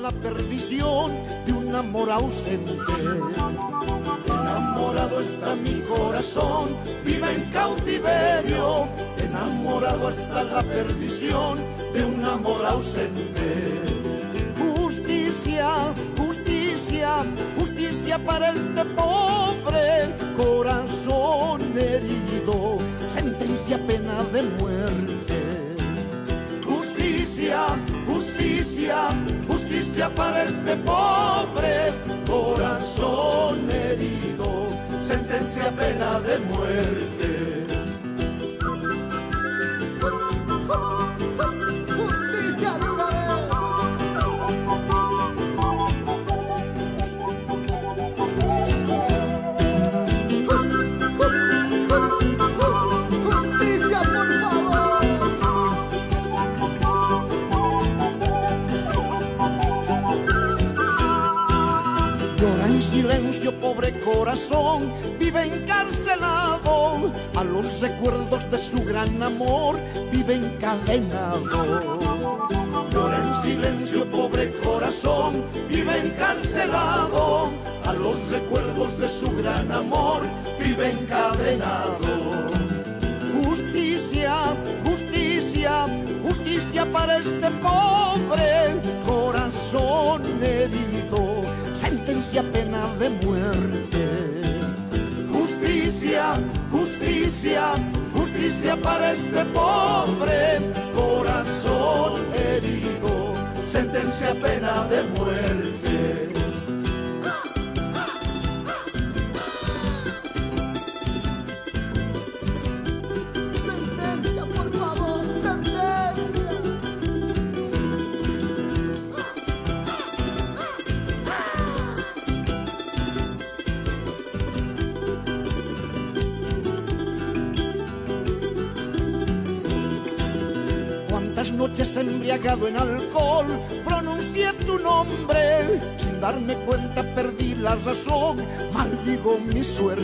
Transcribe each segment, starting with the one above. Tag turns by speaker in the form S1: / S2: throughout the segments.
S1: la perdición de un amor ausente. Enamorado está mi corazón, vive en cautiverio. Enamorado está la perdición de un amor ausente. Justicia, justicia, justicia para este pobre corazón herido. Sentencia, pena de muerte. Justicia, justicia, justicia para este pobre corazón herido. Sentencia, pena de muerte. Silencio, pobre corazón, vive encarcelado. A los recuerdos de su gran amor, vive encadenado. Llora en silencio, pobre corazón, vive encarcelado. A los recuerdos de su gran amor, vive encadenado. Justicia, justicia, justicia para este pobre corazón herido. Sentencia, pena de muerte. Justicia, justicia, justicia para este pobre corazón herido. Sentencia, pena de muerte. Sentencia, por favor, sentencia. Cuántas noches embriagado en alcohol pronuncié tu nombre, sin darme cuenta perdí la razón, maldigo mi suerte.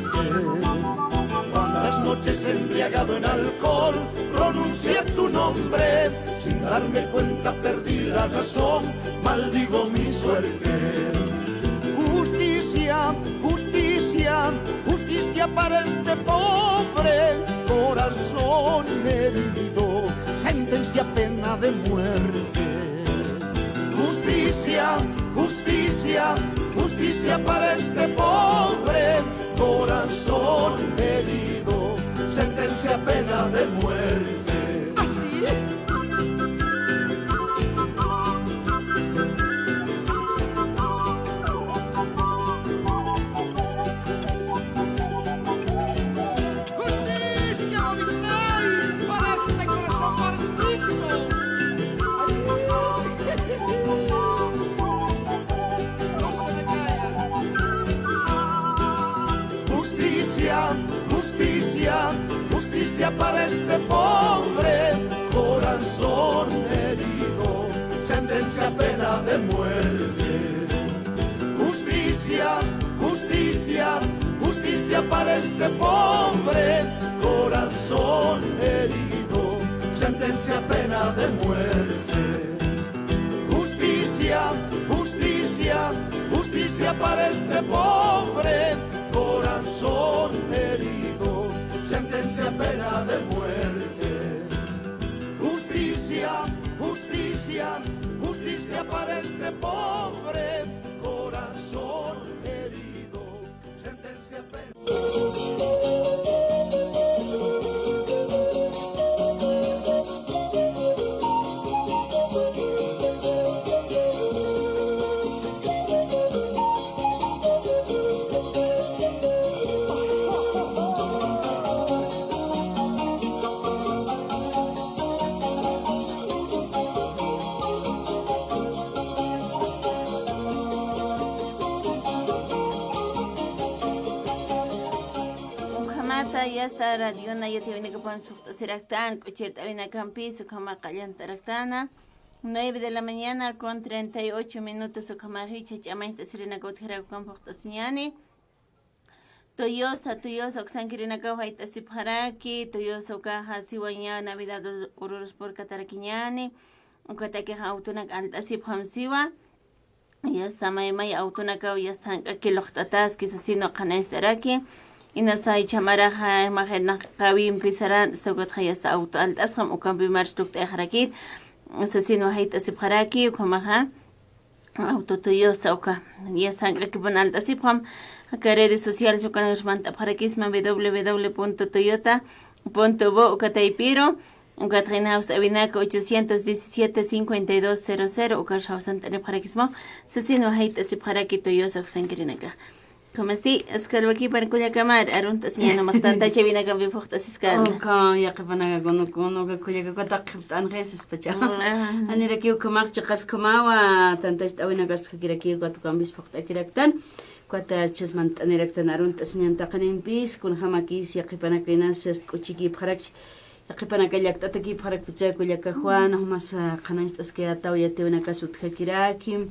S1: Cuántas noches embriagado en alcohol pronuncié tu nombre, sin darme cuenta perdí la razón, maldigo mi suerte. Justicia, justicia, justicia para este pobre corazón herido. Sentencia, pena de muerte. Justicia, justicia, justicia para este pobre corazón herido. Sentencia, pena de muerte. Así es. Justicia para este pobre corazón herido, sentencia, pena de muerte. Justicia, justicia, justicia para este pobre corazón herido, sentencia, pena de muerte. Justicia, justicia, justicia para este pobre corazón herido, sentencia, pena de muerte. Justicia, justicia, justicia para este pobre corazón herido, sentencia, pena.
S2: Ya está radio na ya tiene que poner su seractán, cocherta vina campi, su cama caliente rectana. 9 de la mañana con 38 minutos su cama richa, llamaita sirena gotjera con portasiani. Toyosa, oxan kirina kawaita sipharaki, toyosa kaha siwanya Navidad ururus por katarakiñani, ukatake hautunak alta siphamsiwa. ya samaymay autunakaw ya sanq'aki luqt'atas kisasino qanaysaraki inasay chamaraja imagina qawin pisaran istawat ya auto altasqam ukampi marshtuk t'aqrakit asasino hayta sibqaraki ukamaja auto tuyosa uka ya sanq'aki pun altasibqam aka redes sociales ukanashmanta apqarakisman www.toyota.bo ukataypiro Ukatrinaus Abinaco 817-5200 Ukashausantan Parakismo, Sasino Haita Siparaki Toyosa Sankirinaka. Como así, es que aquí para cuya cámara, Arunta señano Martanta Chavina Gambi Portas Iscana.
S3: Oh, ya que van a cono que cuenta Andrés Espacha. Anira que Ukamar Chacas Comawa, tanta esta una gasta que aquí cuatro cambios por Takiraktan. Cuata Chesman Aniraktan Arunta señan Takanin Pis, con Hamakis y Akipanakinas, Cochiqui Parachi. Qipana kallaqtata kipharak pichakullaka Juana humas qanaystas que ataw yatiwnaka sutkakiraki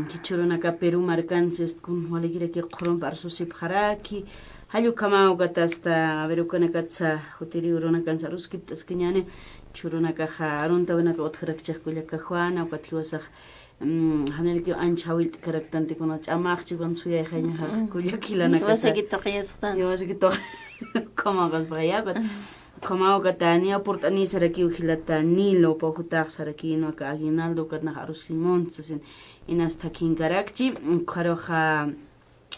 S3: kichurunaka Perú marcanses kun waligiraki qurun parsusip haraki hallu kamawgata hasta verukanakatsa hotiri urunakansa ruskiptas kiñane churunaka harunta wenaka otqrakchaqkullaka Juana qathiwasaq hanarki ancha hawilti karaktante kuna ch'amaqchi wan suyay haña kullakilanaka
S2: wasakito qiyasqtan
S3: wasakito kamagas bayabat Como Catania, Portani, Saraki, Hilata, Nilo, Pojutac, Saraki, no Aguinaldo, Carnajaros Simón, en hasta Kinkarachi, Caroja,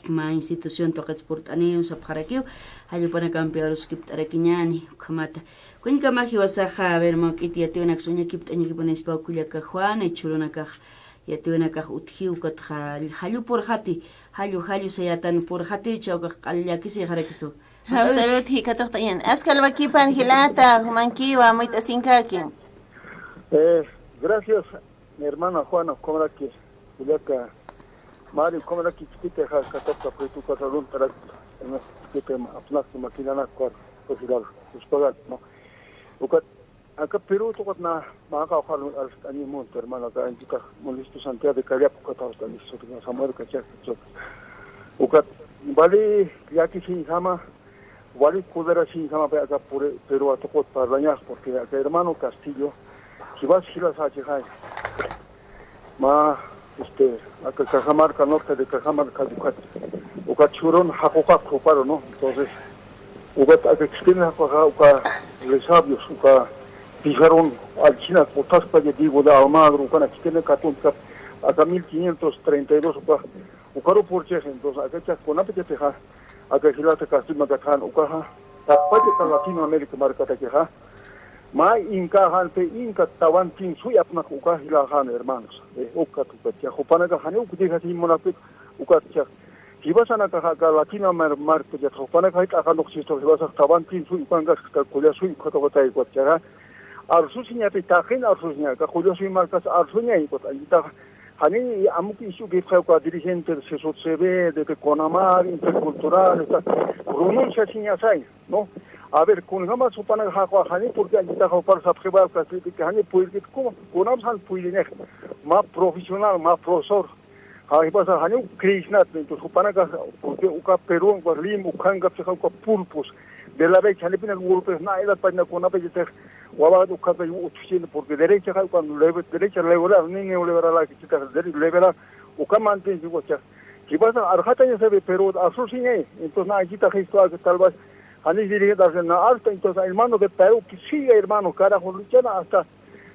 S3: ma institución Tocats Portani, Saparakiu, Hayupana Campeoros Kiptarakiñani, Kamata. Cuenca Magi was a haber Mokiti, Ationa Xunya Kipt and Yipones Pauculia Cajuan, a Churunacaj, Yatuena Cajutiu, Cotja, Halu por Hati, Halu Sayatan por Hati, Chaucaliakis y Harakistu.
S2: Salud, hikatoqtayan. Askalwaki panjilata, humankiwa, muita sinkaki.
S4: Gracias, mi hermana Juana, como la que Juliaca, Mario, como la que chiquita, Catopta, Pretu, Catalun, Tarak, en la que apnas, maquinana, pues ir al pagar, ¿no? Acá Perú, toca na, Maga, Juan, al Animonte, hermana, acá en Chica, Molisto Santiago de Cariapo, Catausta, listo, que nos amor, Cachak, Ucat, vale, ya que se llama. Wali Kudera sin Sama acá pero a tocot para dañar porque acá hermano Castillo, si vas a las Hachihai, ma acá Cajamarca norte de Cajamarca Ducat, Ucachuron Jacoca Coparo, ¿no? Entonces, Ucat acá extiende Uca resabios, Uca dijeron al China Potas para digo de Almagro, Uca extiende Catun acá 1532 Ucaro por Cheje, entonces acá con apetiteja. Acá hilata Castillo Magatan, Ucaja, Tapate Latinoamérica Marcataqueja, Ma Inca Hante, Inca Tawantin, Suyapna Uca Hilahan, hermanos, Ucatucatia, Jopanaga Hanu, Kudihati Monapit, Ucatia. Si vas a Nakaja, Latinoamérica, Jopanaga, Akanoxisto, si vas a Tawantin, Suipangas, Calculia, Suicotota y Guatiara, Arsusinia Pitajen, Arsusinia, Cajulia Suimarcas, Arsunia y Guatayita. Hani amuki isu que fue con dirigente de CSOCB, de Conamar, Intercultural, está pronuncia sin asai, ¿no? A ver, con jamás supana hago hani porque allí está para saber que hani puede como conam han puede más profesional, más profesor. Hay pasa hani Krishna, entonces supana porque uka Perú, Berlín, Ukanga, se hago pulpos. De la vez hani pina grupo na ela para con apetite Wabad Ukaka Uchin porque derecha cuando derecha liberal, ni neoliberal que está liberal, Ukamante y Guacha. Si vas a Arjata ya sabe, pero Asusine, entonces Najita Gesto que tal vez Hani dirige en la alta, entonces hermano de Perú que sigue hermano, carajo, luchana hasta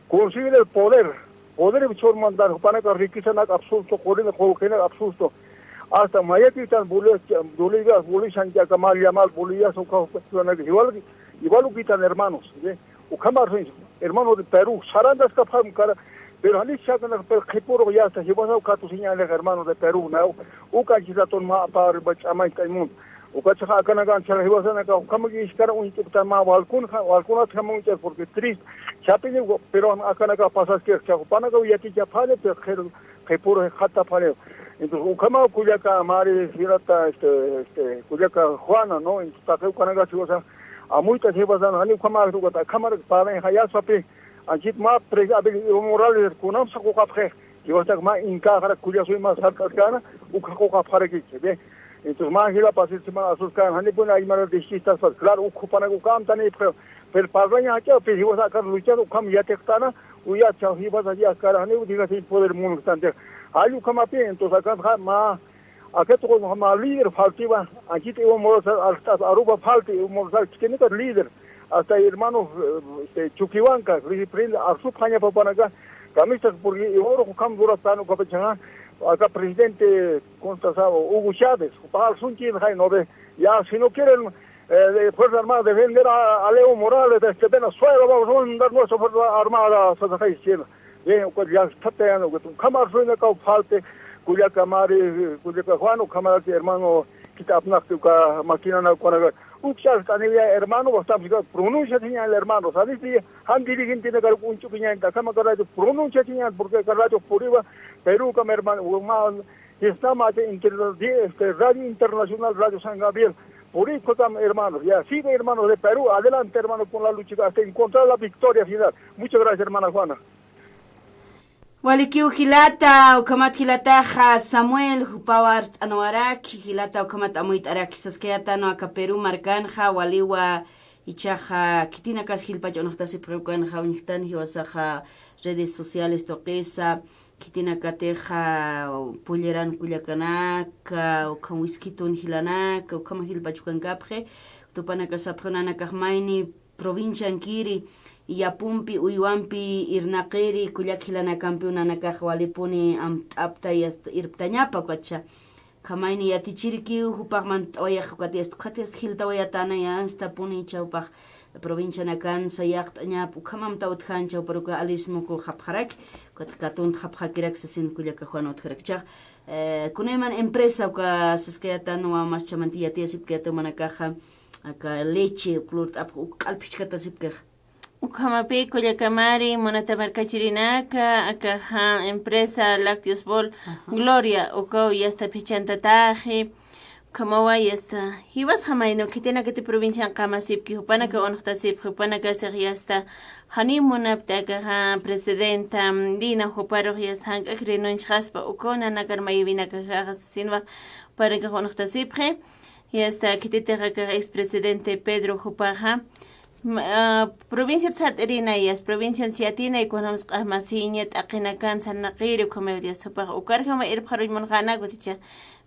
S4: conseguir el poder de mandar, para que riqueza no absurdo, corriendo con absurdo. Hasta Mayaquitan, Bolivia, Santiago, Yamal, Bolivia, son igual quitan hermanos, Ukamar, hermano de Perú, Sarandas Capam, pero Hanis Chagan, pero Kipuro Yasta, he was a cato señal hermano de Perú, now, Ukajizaton Ma, Amai Kaimun, Ukacha Kanagan, he was an account, Kamagi, Tama, Walcuna Tamuncha, porque triste, Chapin, pero Akanaga pasas que Chapanago, Yaki Japane, Kipuro Hata Panel. Entonces, Ukama, Kuyaka, Mari, Hirata, Kuyaka, Juana, ¿no? En Tateo Kanaga, a muitas llevas a Hani Kamar, Kamar, para Hayasapi, a Jitma, Morales, Kunam Sakopre, que vas a más Inca, Cuya soy más arcana, Ukakoka Paraki, entonces más Hila Pasisima, Asuskan, Hanipuna, Imara de Chistas, claro, Ukupanago Camtani, pero para Hayasapi, he was a luchar, Ukam Yatekana, uya chahiba ya karane diga sin poder mundo tante ayu kama pe entonces acá ma acá todo ma líder faltiva aquí te vamos hasta Aruba falti vamos a tiene que líder hasta hermano Chuquihuanca prende a su paña papanaga camisas porque oro kam dura tano kapachanga acá presidente Constantino Hugo Chávez para sunchi hay no ve ya si no quieren de Fuerza Armada defender a Leo Morales de Venezuela, vamos a dar nuestra Fuerza Armada a la izquierda. Bien, pues ya está teniendo que tu cámara suena que falte, cuya cámara, cuya Juano, cámara de hermano, que está apnado que máquina no con el Uxas, canilla hermano, bastante pronuncia tenía el hermano, ¿sabes? Han dirigente de un chupiña en la cámara de pronuncia tenía porque Carracho Puriba, Perú, como hermano, está más de Radio Internacional, Radio San Gabriel. Por eso, hermanos, ya sigue, hermanos de Perú, adelante, hermanos, con la lucha hasta encontrar la victoria final. Muchas gracias, hermana Juana.
S3: Walikiu hilata, ukamat hilataja Samuel, Hupawar Anuarak, hilata, ukamat amuit arak, saskeyata no aka Perú marcanja, waliwa ichaja, kitinakas hilpacho nochtasi preukanja, unihtan hiwasaja redes sociales toquesa, kitinakateja pulleran kuyakanaka, ukam wiskitun hilanaka, ukam hilpachukankapje, tupanakasa pronanakajmaini, provincia Ankiri, Yapumpi, Uyuampi, Irnaqiri, Kuyakilanacampi, Unanakajwalipuni, Apta y Irptañapa, Pacha. Kamaini Yatichiriki, Hupagman, Oyakatias, Tukatias, Hilta, Oyatana, Yansta, Puni, Chaupaj, provincia Nakan, Sayak, Ñap, Ukamam Tauthancha, Peruka, Alismoko, Hapharak, Katun, Haphakirak, Sin Kuyakajuan, Otharakcha. Kuneman empresa, Saskayatano, Maschamantilla, Tiasipketo, Manakaja, Aka leche, Klurt, Alpichkata Sipkej.
S2: Ukamapi Kuyakamari, Monatamarkachirinaka, Akaha, empresa Lácteos Bol, Gloria, Uko, y hasta Pichantataje, Kamawa, y hasta. Hibas Hamaino, que tiene que te provincia Kamasip, que Hupanaka Ontasip, Hupanaka Seriasta, Hanimunaptaka, presidenta, Dina Huparo, y Sang, Akrino en Chaspa, Ukona, Nakarmayvina, Sinva, para que Ontasipre, y hasta que te expresidente Pedro Hupaja. Provincia Tzarterina y es provincia Siatina y cuando Masiñet, Akinakan, San Naqiri, Comedia Super, Ukarjama, El Parimon Hana, Goticha,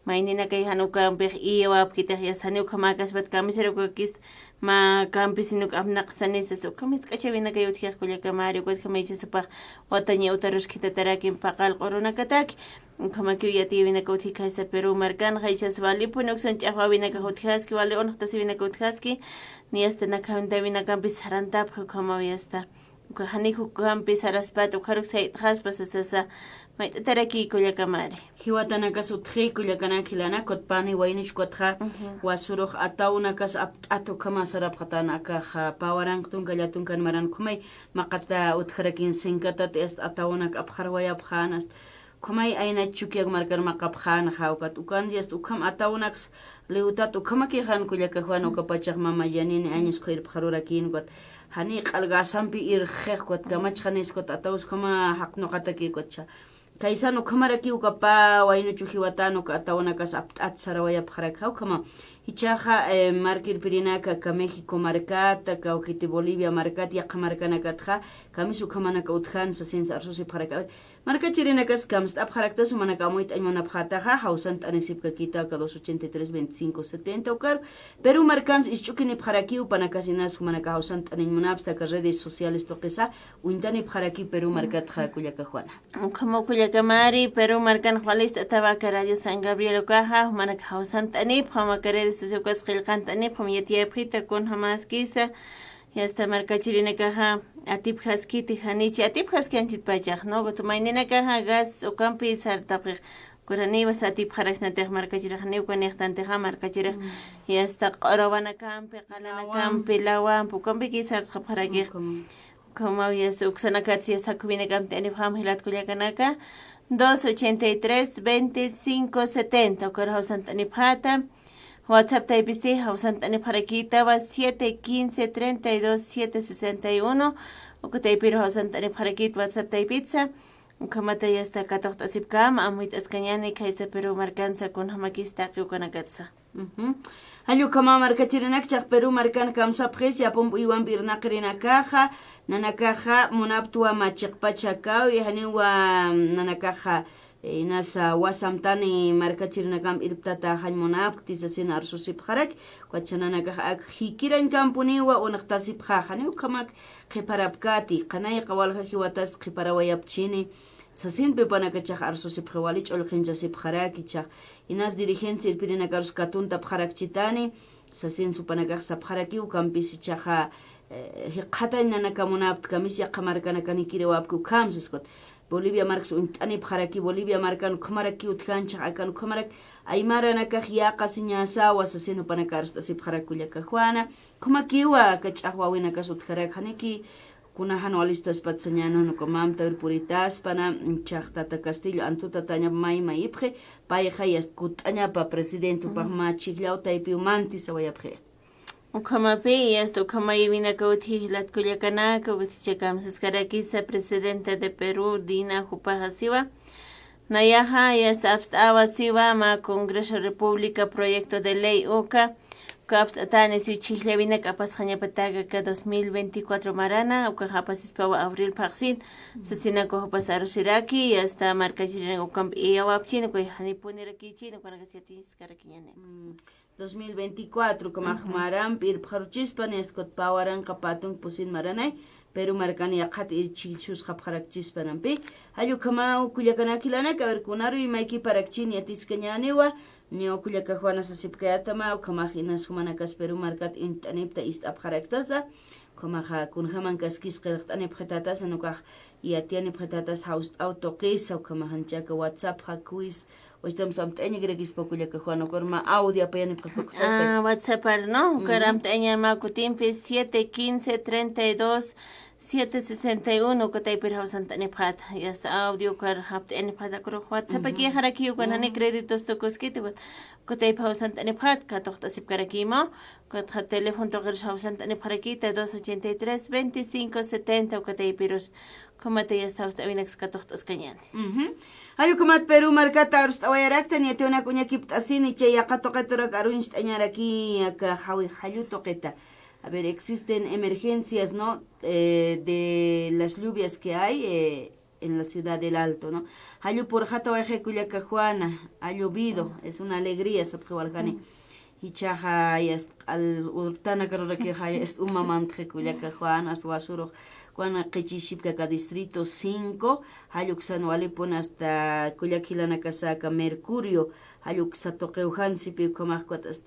S2: Mainina Kayhanuka, Iwa, Kita Yasanuka, Magas, but Kamisarukis, Ma Campisinuk Abnaksanis, so Kamis Kachavina Kayutia, Kuyakamari, what Kamaja Super, what a new Tarushkita Tarak Pakal Corona Katak. Kamakuya tivina kauthikaisa Peru markan haichas vali punuksan chahwavina kauthaski vali onhtasivina kauthaski ni hasta nakawintavina kampis harantap kamaviasta ukahani kampis haraspat ukharuk sait haspas sasa maitaraki kuyakamari
S3: hiwatana kasutri kuyakana kilana kotpani wainish kotha wasuruh atauna kas ato kama sarap khatana ka pawarang tung galatun kan maran kumay makata utharakin sinkatat est atauna abkharwaya bkhanast Kumay ay na chukiag markar makaphan hawkat ukan just ukam ataunax leutat ukamakihan kulyakahuan ukapachak mamayanin años kuir pharurakin kot hani qalgasampi irkhekh kot gamachhanes kot ataus kama hakno kataki kotcha kaisano kamaraki ukapa waino chuhiwatano ka ataunakas at sarawaya pharakhaw kama hichaja markir pirinaka ka México markata ka ukiti Bolivia markat ya qamarkana katha kamisu kamana ka uthan sa sens arsusi pharaka marca chirinakas kams abharakta sumana kamoit aymona phataha hausant anesipka kita ka 283 25 70 ukar Peru marcans ischukini pharaki upanakasina sumana ka hausant anemunapsta ka redes sociales toqesa uintani pharaki Peru markat kha kulyaka juana
S2: como kuyakamari Peru marcan jualista tabaka radio San Gabriel kaha humana ka hausant anip hama redes sociales qilqant anip hum yatia phita kun hamas kisa ya está marca chirina caja atip haskiti hanichi atip haskanchit pachaj no gotumainina caja gas o campi sartapri kurani was atip kharashna teh marca chirina ne ko nehtan teh marca chirina ya está qorawana campi qalana campi lawan pu campi ki sart kharagi como ya está uksana katsi está kubina campi ani pham hilat kulyakanaka 283 25 70 korho santani phata WhatsApp taipiste hausantani parakita va 715 32 761 o que taipiro hausantani parakit WhatsApp taipitza kamata ya está 14 asipkam amuit ascañani kaisa pero marcanza con hamakista que con agatsa
S3: Hallo kama markachirinak chaq Perú markan kamsapjes yapon iwan birnaqrina caja nanakaja munaptua machiqpachakaw yahaniwa nanakaja nasa wasamtani markachirinakam irptata hañmunap tisasin arsusip harak kwachananakaja ak hikiran kampuniwa unaqtasip hajani ukamak qiparapkati qanay qawalja hiwatas qiparawayapchini sasin pepanakachaq arsusip qawali ch'ulqinchasip harakichaq inas dirigencia irpirinakarus katunta pharakchitani sasin supanakaq sapharaki ukampisichaqa hiqhatay nanakamunapt kamisi qamarkanakani kiriwapku kamsiskot Bolivia marcos untani pharaki Bolivia marcan khamaraki utkancha akan khamarak aymara nakaj yaqa siñasawa sasino panakarsta sip kharakulla kajuana khamakiwa kachahwa wina kasut kharak haniki kuna hanualistas patsañano no komamta puritas pana chahtata Castillo antuta taña mayma ipje payja yaskutaña pa presidente pahma chiglau taipiu manti sawayapje
S2: Ukamapi esto ukamayivina kautihlat kuyakanaka utichakamsas karakisa presidente de Perú Dina Jupajasiwa Nayaha es abstawa siwa ma Congreso República proyecto de ley uka kapstani si chihlavina kapas pataga ka 2024 marana uka hapasis pawa abril paksin sasina ko hapasaro siraki hasta markachirina ukam iyawapchin ko hanipunirakichi ukana kasiatis karakiñane
S3: 2024 kamahmaran pirpharchispan eskot pawaran qapatung pusin maranay pero marcani yaqat ichichus qapharakchispanampi hayu kama kuyakanakilana kaverkunaru imayki parakchini atiscañaniwa nio kuyakajuana sasipkayatama kamahinas humanakas Perú markat intanipta ist abharakstasa kamaha kunhaman kaskis qirqtanip khatatas anukah yatiani khatatas haus autoqisa kamahanchaka WhatsApp hakuis Estamos amteña gregis pokullaka Juan Corma audio apayanip qaspakusaspa.
S2: WhatsApp no, karamteña makutimpi 715 32 761 kotay pirhawsantani phat. Yes audio kar hapteni phat akro WhatsApp ki haraki ukanani créditos to koskiti kotay phawsantani phat katoqtasip karakimo kot teléfono to gerhawsantani pharakita 283 25 70 kotay piros como te estás avinex katoqtas kañani.
S3: Hayu kumat Perú markata arust awayarakta ni ate una kuña kiptasini che yaqatoqeturak aruncht añaraki aka hawi hayu toqeta. A ver, existen emergencias, ¿no? De las lluvias que hay en la ciudad del Alto, ¿no? Hayu por jato eje Culiacajuana, ha llovido, es una alegría, sabjewarjani. Y chaja yas al urtana carora que hay es un mamante Culiacajuana, hasta basuro. Cuando Qichishipka distrito 5, Hayuxanuali pon hasta Cuyaquilana Casaca, Mercurio, Hayuxatoqueujan, Sipi Comarcotas.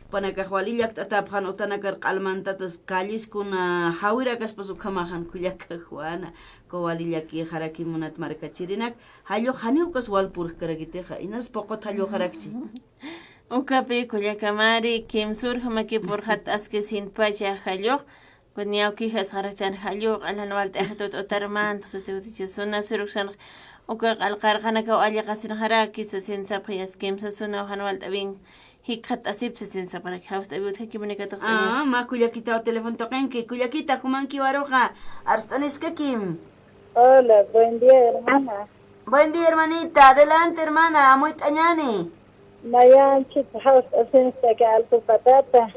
S3: Panacajwalillak tataphan utanakar almantatas calles con Hawirakas Pasucamahan, Cuyacajuana, Coalillaki, Harakimunat Marcachirinak, Hayo Haniukas Walpur Karagiteja, Inas Pocot Hayo Harakchi.
S2: Ukapi Cuyacamari, Kim Surhamaki por Hataske sin Pacha Hayo. Kunyao kihas haraktan haluk alanwal tehtot otarman sasewti suna suruksan uka alqarqana ka ali qasin haraki sasin sapayas kimsa suna hanwal tabin hikhat asip sasin saparak haus tabut hakimnika taqtani
S3: ma kuyakita teléfono toqenki kuyakita kumanki waroja arstaniska kim.
S5: Hola, buen día hermana.
S3: Buen día hermanita, adelante hermana, muy tañani.
S5: Mayan chit haus asin que alto patata.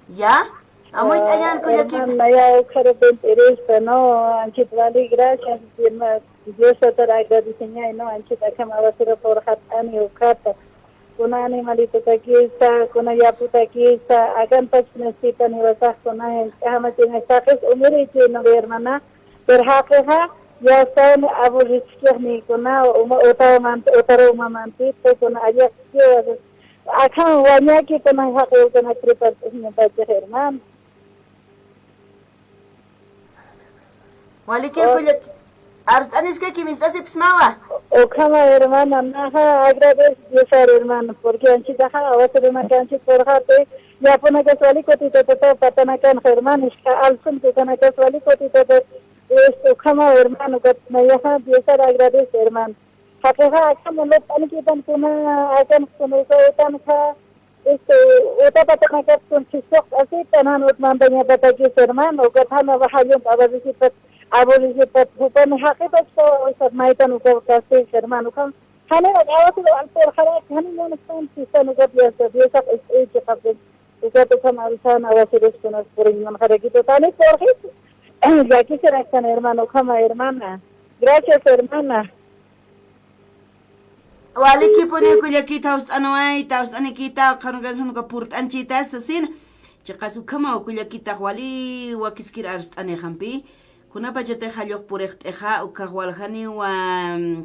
S3: ¿Ya? Amoy tañan kuyakita.
S5: Hermana, ya ukara benteresta, no, anchit vali gracias, Dios te agradeceña, no, anchit akama basura por hatani ukata. Kuna animalito takisa, kuna yapu takisa, agan pachnesipa ni wasah kuna hamati nesakes umuri no hermana, berhakeha ya san abu rizkih ni kuna utara umamanti, to kuna aja kyo akan wanya ki kuna hakil kuna tripat ni baca herman.
S3: Wali que kuyak Artanis que me estás ipsmawa.
S5: O kama hermana, naha agradezco Dios hermano, porque anchi daja awasre na kanchi porhate ya pona que swali koti to patana kan hermano iska alsun que kana que swali koti to esto kama hermano que na yaha Dios agradezco hermano. Hakha kama lo tan ki tan kuna akan kuna tan kha esto ota patana que con chisok así tanan utman banya pataki hermano que thana bahayum abadisi Abolisit hupan hakitas ko sa maitan uko kasi hermano kan Hana awatu al por khara hani mon stan sisano gadiya biasa este kapten ugato kamarisana awasiros konas por man khara kito tani por hit ya quisiera estar hermano kama hermana. Gracias hermana.
S3: Wali kipone kuya kita taust anikita kanugan ka purt anchita sasin chaqasu kama kuya kita wali wakiskir arst ane khampi kuna pachate khaloq purecht eja ukawalhani wa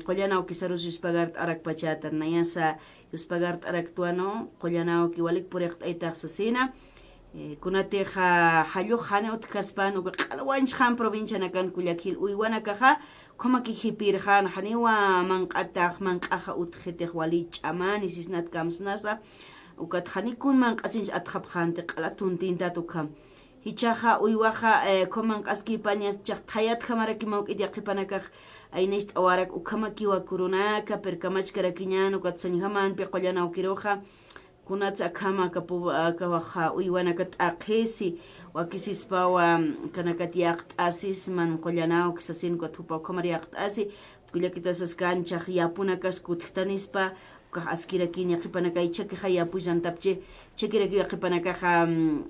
S3: qollana ukisarus yuspagart arak pachata nayasa yuspagart arak tuano qollana ukiwalik purecht aitaq sasina kuna teja hallo khane utkaspan uqalwan kham provincia nakan kullakil uywana kaja koma ki hipir khan haniwa manqataq manqaja utkhete wali chaman isisnat kamsnasa ukat khani kun manqasin atkhab khan te qalatun tinta tukam hichaja uywaja koman qaski pañas chaqtayat khamaraki mawqiti qipanakaq aynist awarak ukamaki wa kurunaka perkamachkara kiñano katsoñhaman pe qollana ukiroja kunatsa kama kawaja uywana kat aqisi wakisispa wa kanakat yaqtasis man qollana kisasin katupa kamari yaqtasi kullakitasas kanchaq yapunakas kutktanispa ka askira kiña qipanakay chaki khaya pujantapche chekiraki qipanaka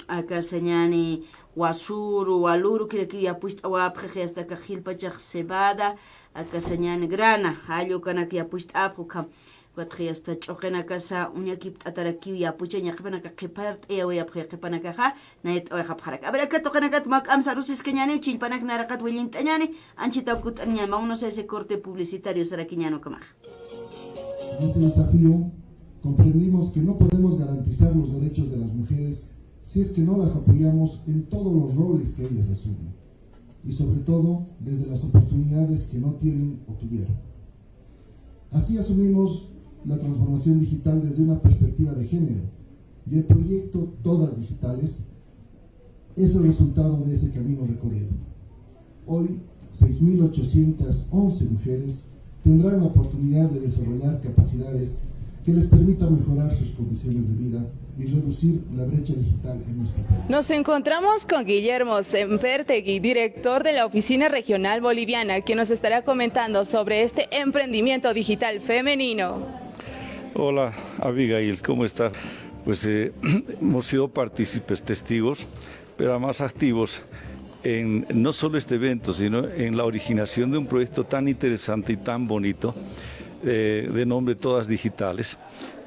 S3: aka señani wasuru waluru kiraki yapuist awapje hasta ka khilpachaq cebada aka señani grana hallo kanaki yapuist apukam Cuatro hasta chokena casa uña kip ataraki ya puche nya khapana ka khipart e ya khapana ka kha nait o khapharak abra ka tokena kat mak am sarusis kenyani chilpanak narakat wilin tanyani anchita kut anya maunos ese corte publicitario sarakiñano kamaj.
S6: En este desafío comprendimos que no podemos garantizar los derechos de las mujeres si es que no las apoyamos en todos los roles que ellas asumen y sobre todo desde las oportunidades que no tienen o tuvieron. Así asumimos la transformación digital desde una perspectiva de género y el proyecto Todas Digitales es el resultado de ese camino recorrido. Hoy, 6.811 mujeres tendrán la oportunidad de desarrollar capacidades que les permitan mejorar sus condiciones de vida y reducir la brecha digital en nuestro país.
S7: Nos encontramos con Guillermo Sempertegui, director de la Oficina Regional Boliviana, quien nos estará comentando sobre este emprendimiento digital femenino.
S8: Hola Abigail, ¿cómo estás? Pues hemos sido partícipes, testigos, pero además activos en no solo este evento, sino en la originación de un proyecto tan interesante y tan bonito de nombre Todas Digitales,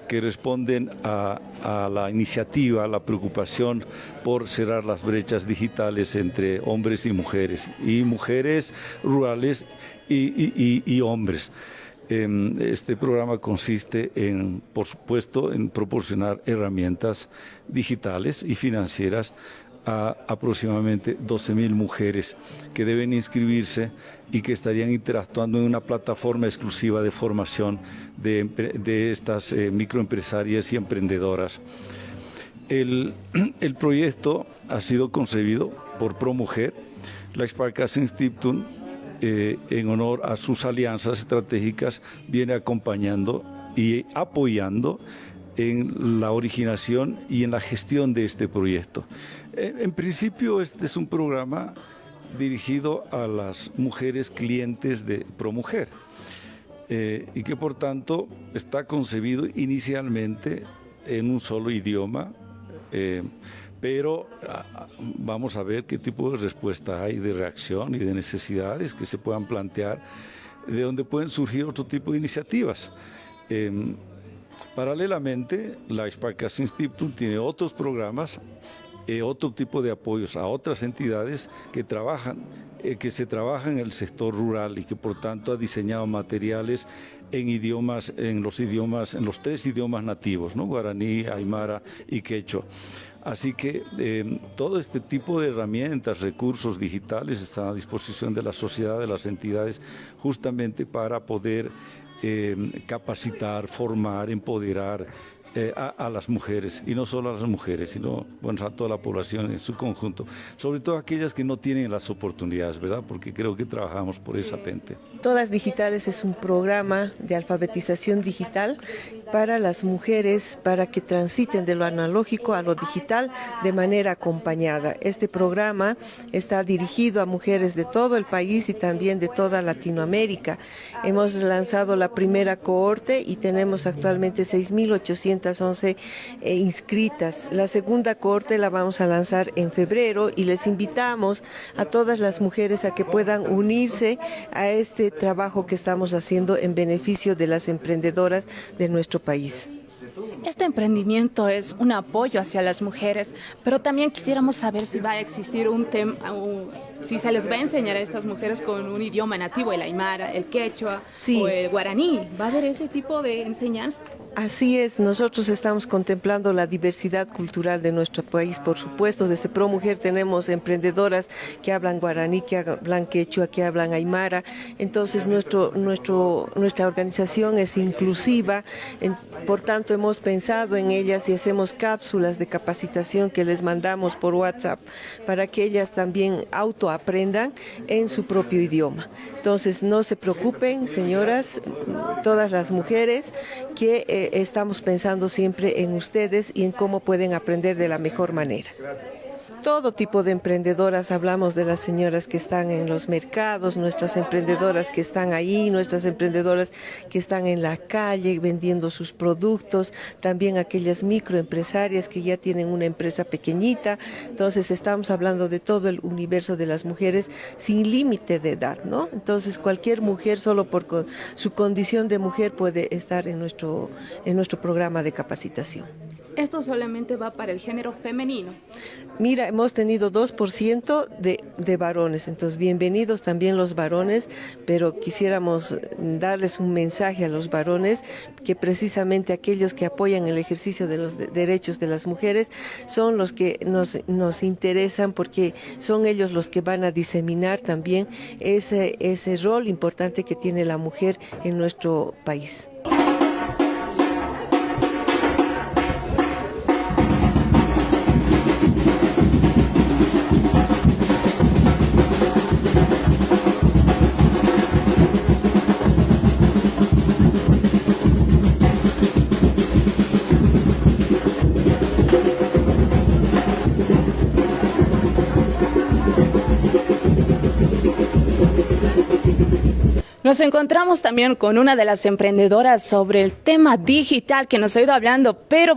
S8: que responden a la iniciativa, a la preocupación por cerrar las brechas digitales entre hombres y mujeres rurales y hombres. Este programa consiste en, por supuesto, en proporcionar herramientas digitales y financieras a aproximadamente 12.000 mujeres que deben inscribirse y que estarían interactuando en una plataforma exclusiva de formación de estas microempresarias y emprendedoras. El proyecto ha sido concebido por ProMujer, la Sparkassen-Stiftung, en honor a sus alianzas estratégicas, viene acompañando y apoyando en la originación y en la gestión de este proyecto. En principio, este es un programa dirigido a las mujeres clientes de ProMujer y que por tanto está concebido inicialmente en un solo idioma, pero vamos a ver qué tipo de respuesta hay, de reacción y de necesidades que se puedan plantear, de donde pueden surgir otro tipo de iniciativas. Paralelamente, la Sparkassen-Stiftung tiene otros programas, otro tipo de apoyos a otras entidades que se trabajan en el sector rural y que por tanto ha diseñado materiales en los 3 idiomas nativos, ¿no? Guaraní, aymara y quechua. Así que todo este tipo de herramientas, recursos digitales están a disposición de la sociedad, de las entidades, justamente para poder capacitar, formar, empoderar a las mujeres, y no solo a las mujeres, sino a toda la población en su conjunto, sobre todo aquellas que no tienen las oportunidades, ¿verdad? Porque creo que trabajamos por esa gente.
S9: Todas Digitales es un programa de alfabetización digital para las mujeres, para que transiten de lo analógico a lo digital de manera acompañada. Este programa está dirigido a mujeres de todo el país y también de toda Latinoamérica. Hemos lanzado la primera cohorte y tenemos actualmente 6.811 inscritas. La segunda cohorte la vamos a lanzar en febrero y les invitamos a todas las mujeres a que puedan unirse a este trabajo que estamos haciendo en beneficio de las emprendedoras de nuestro país.
S7: Este emprendimiento es un apoyo hacia las mujeres, pero también quisiéramos saber si va a existir si se les va a enseñar a estas mujeres con un idioma nativo, el aymara, el quechua o el guaraní. ¿Va a haber ese tipo de enseñanza?
S9: Así es, nosotros estamos contemplando la diversidad cultural de nuestro país, por supuesto. Desde ProMujer tenemos emprendedoras que hablan guaraní, que hablan quechua, que hablan aymara. Entonces nuestra organización es inclusiva, por tanto hemos pensado en ellas y hacemos cápsulas de capacitación que les mandamos por WhatsApp para que ellas también autoaprendan en su propio idioma. Entonces no se preocupen, señoras, todas las mujeres, que estamos pensando siempre en ustedes y en cómo pueden aprender de la mejor manera. Todo tipo de emprendedoras, hablamos de las señoras que están en los mercados, nuestras emprendedoras que están ahí, nuestras emprendedoras que están en la calle vendiendo sus productos, también aquellas microempresarias que ya tienen una empresa pequeñita. Entonces estamos hablando de todo el universo de las mujeres sin límite de edad, ¿no? Entonces cualquier mujer solo por su condición de mujer puede estar en nuestro programa de capacitación.
S7: ¿Esto solamente va para el género femenino?
S9: Mira, hemos tenido 2% de varones, entonces bienvenidos también los varones, pero quisiéramos darles un mensaje a los varones que precisamente aquellos que apoyan el ejercicio de los derechos de las mujeres son los que nos interesan, porque son ellos los que van a diseminar también ese rol importante que tiene la mujer en nuestro país.
S7: Nos encontramos también con una de las emprendedoras sobre el tema digital que nos ha ido hablando, pero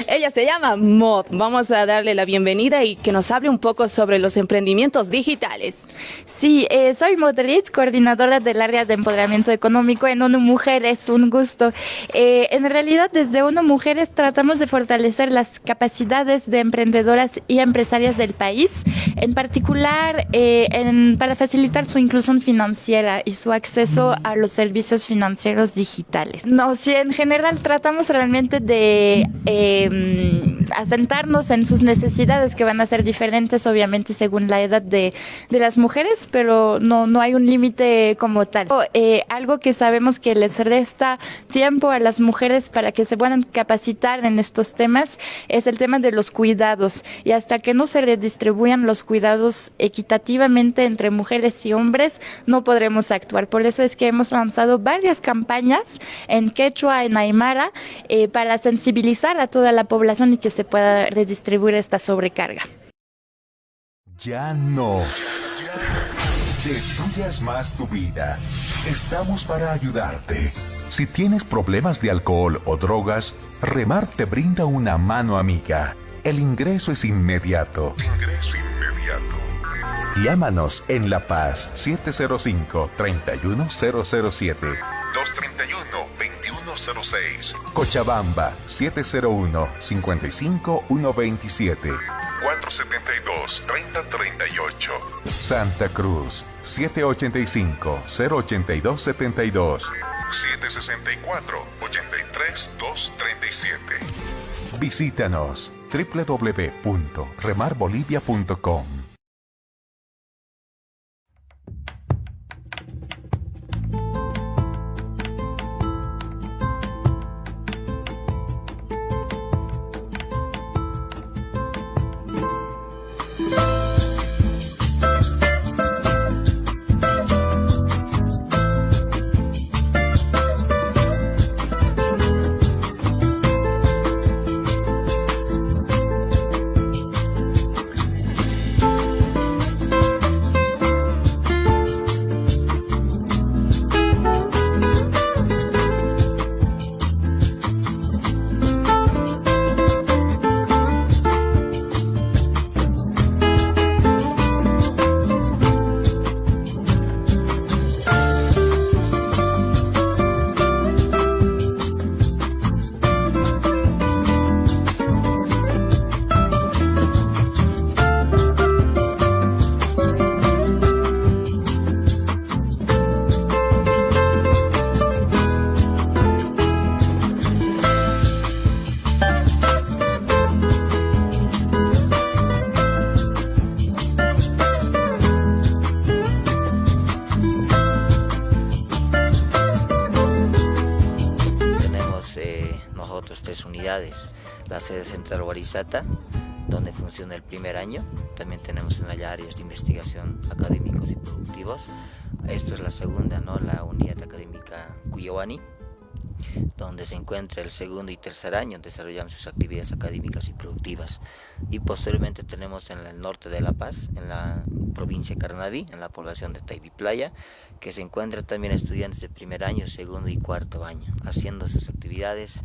S7: ella se llama Mod. Vamos a darle la bienvenida y que nos hable un poco sobre los emprendimientos digitales.
S10: Sí, soy Mod Ritz, coordinadora del área de empoderamiento económico en ONU Mujeres. Un gusto. En realidad, desde ONU Mujeres tratamos de fortalecer las capacidades de emprendedoras y empresarias del país, en particular para facilitar su inclusión financiera y su acceso a los servicios financieros digitales. No, sí, en general tratamos realmente de asentarnos en sus necesidades, que van a ser diferentes obviamente según la edad de las mujeres, pero no hay un límite como tal. Algo que sabemos que les resta tiempo a las mujeres para que se puedan capacitar en estos temas es el tema de los cuidados, y hasta que no se redistribuyan los cuidados equitativamente entre mujeres y hombres no podremos actuar. Por eso es que hemos lanzado varias campañas en quechua, en aymara, para sensibilizar a toda la población y que se pueda redistribuir esta sobrecarga.
S11: Ya no destruyas más tu vida. Estamos para ayudarte. Si tienes problemas de alcohol o drogas, Remar te brinda una mano amiga. El ingreso es inmediato. Llámanos en La Paz 705-31007. 231-2106. Cochabamba 701-55127. 472-3038. Santa Cruz 785-08272. 764-83237. Visítanos www.remarbolivia.com.
S12: nosotros 3 unidades. La sede central Warisata, donde funciona el primer año. También tenemos en allá áreas de investigación académicos y productivos. Esto es la segunda, ¿no? La unidad académica Cuyawani, donde se encuentra el segundo y tercer año desarrollando sus actividades académicas y productivas. Y posteriormente tenemos en el norte de La Paz, en la provincia de Carnaví, en la población de Taibi Playa, que se encuentran también estudiantes de primer año, segundo y cuarto año, haciendo sus actividades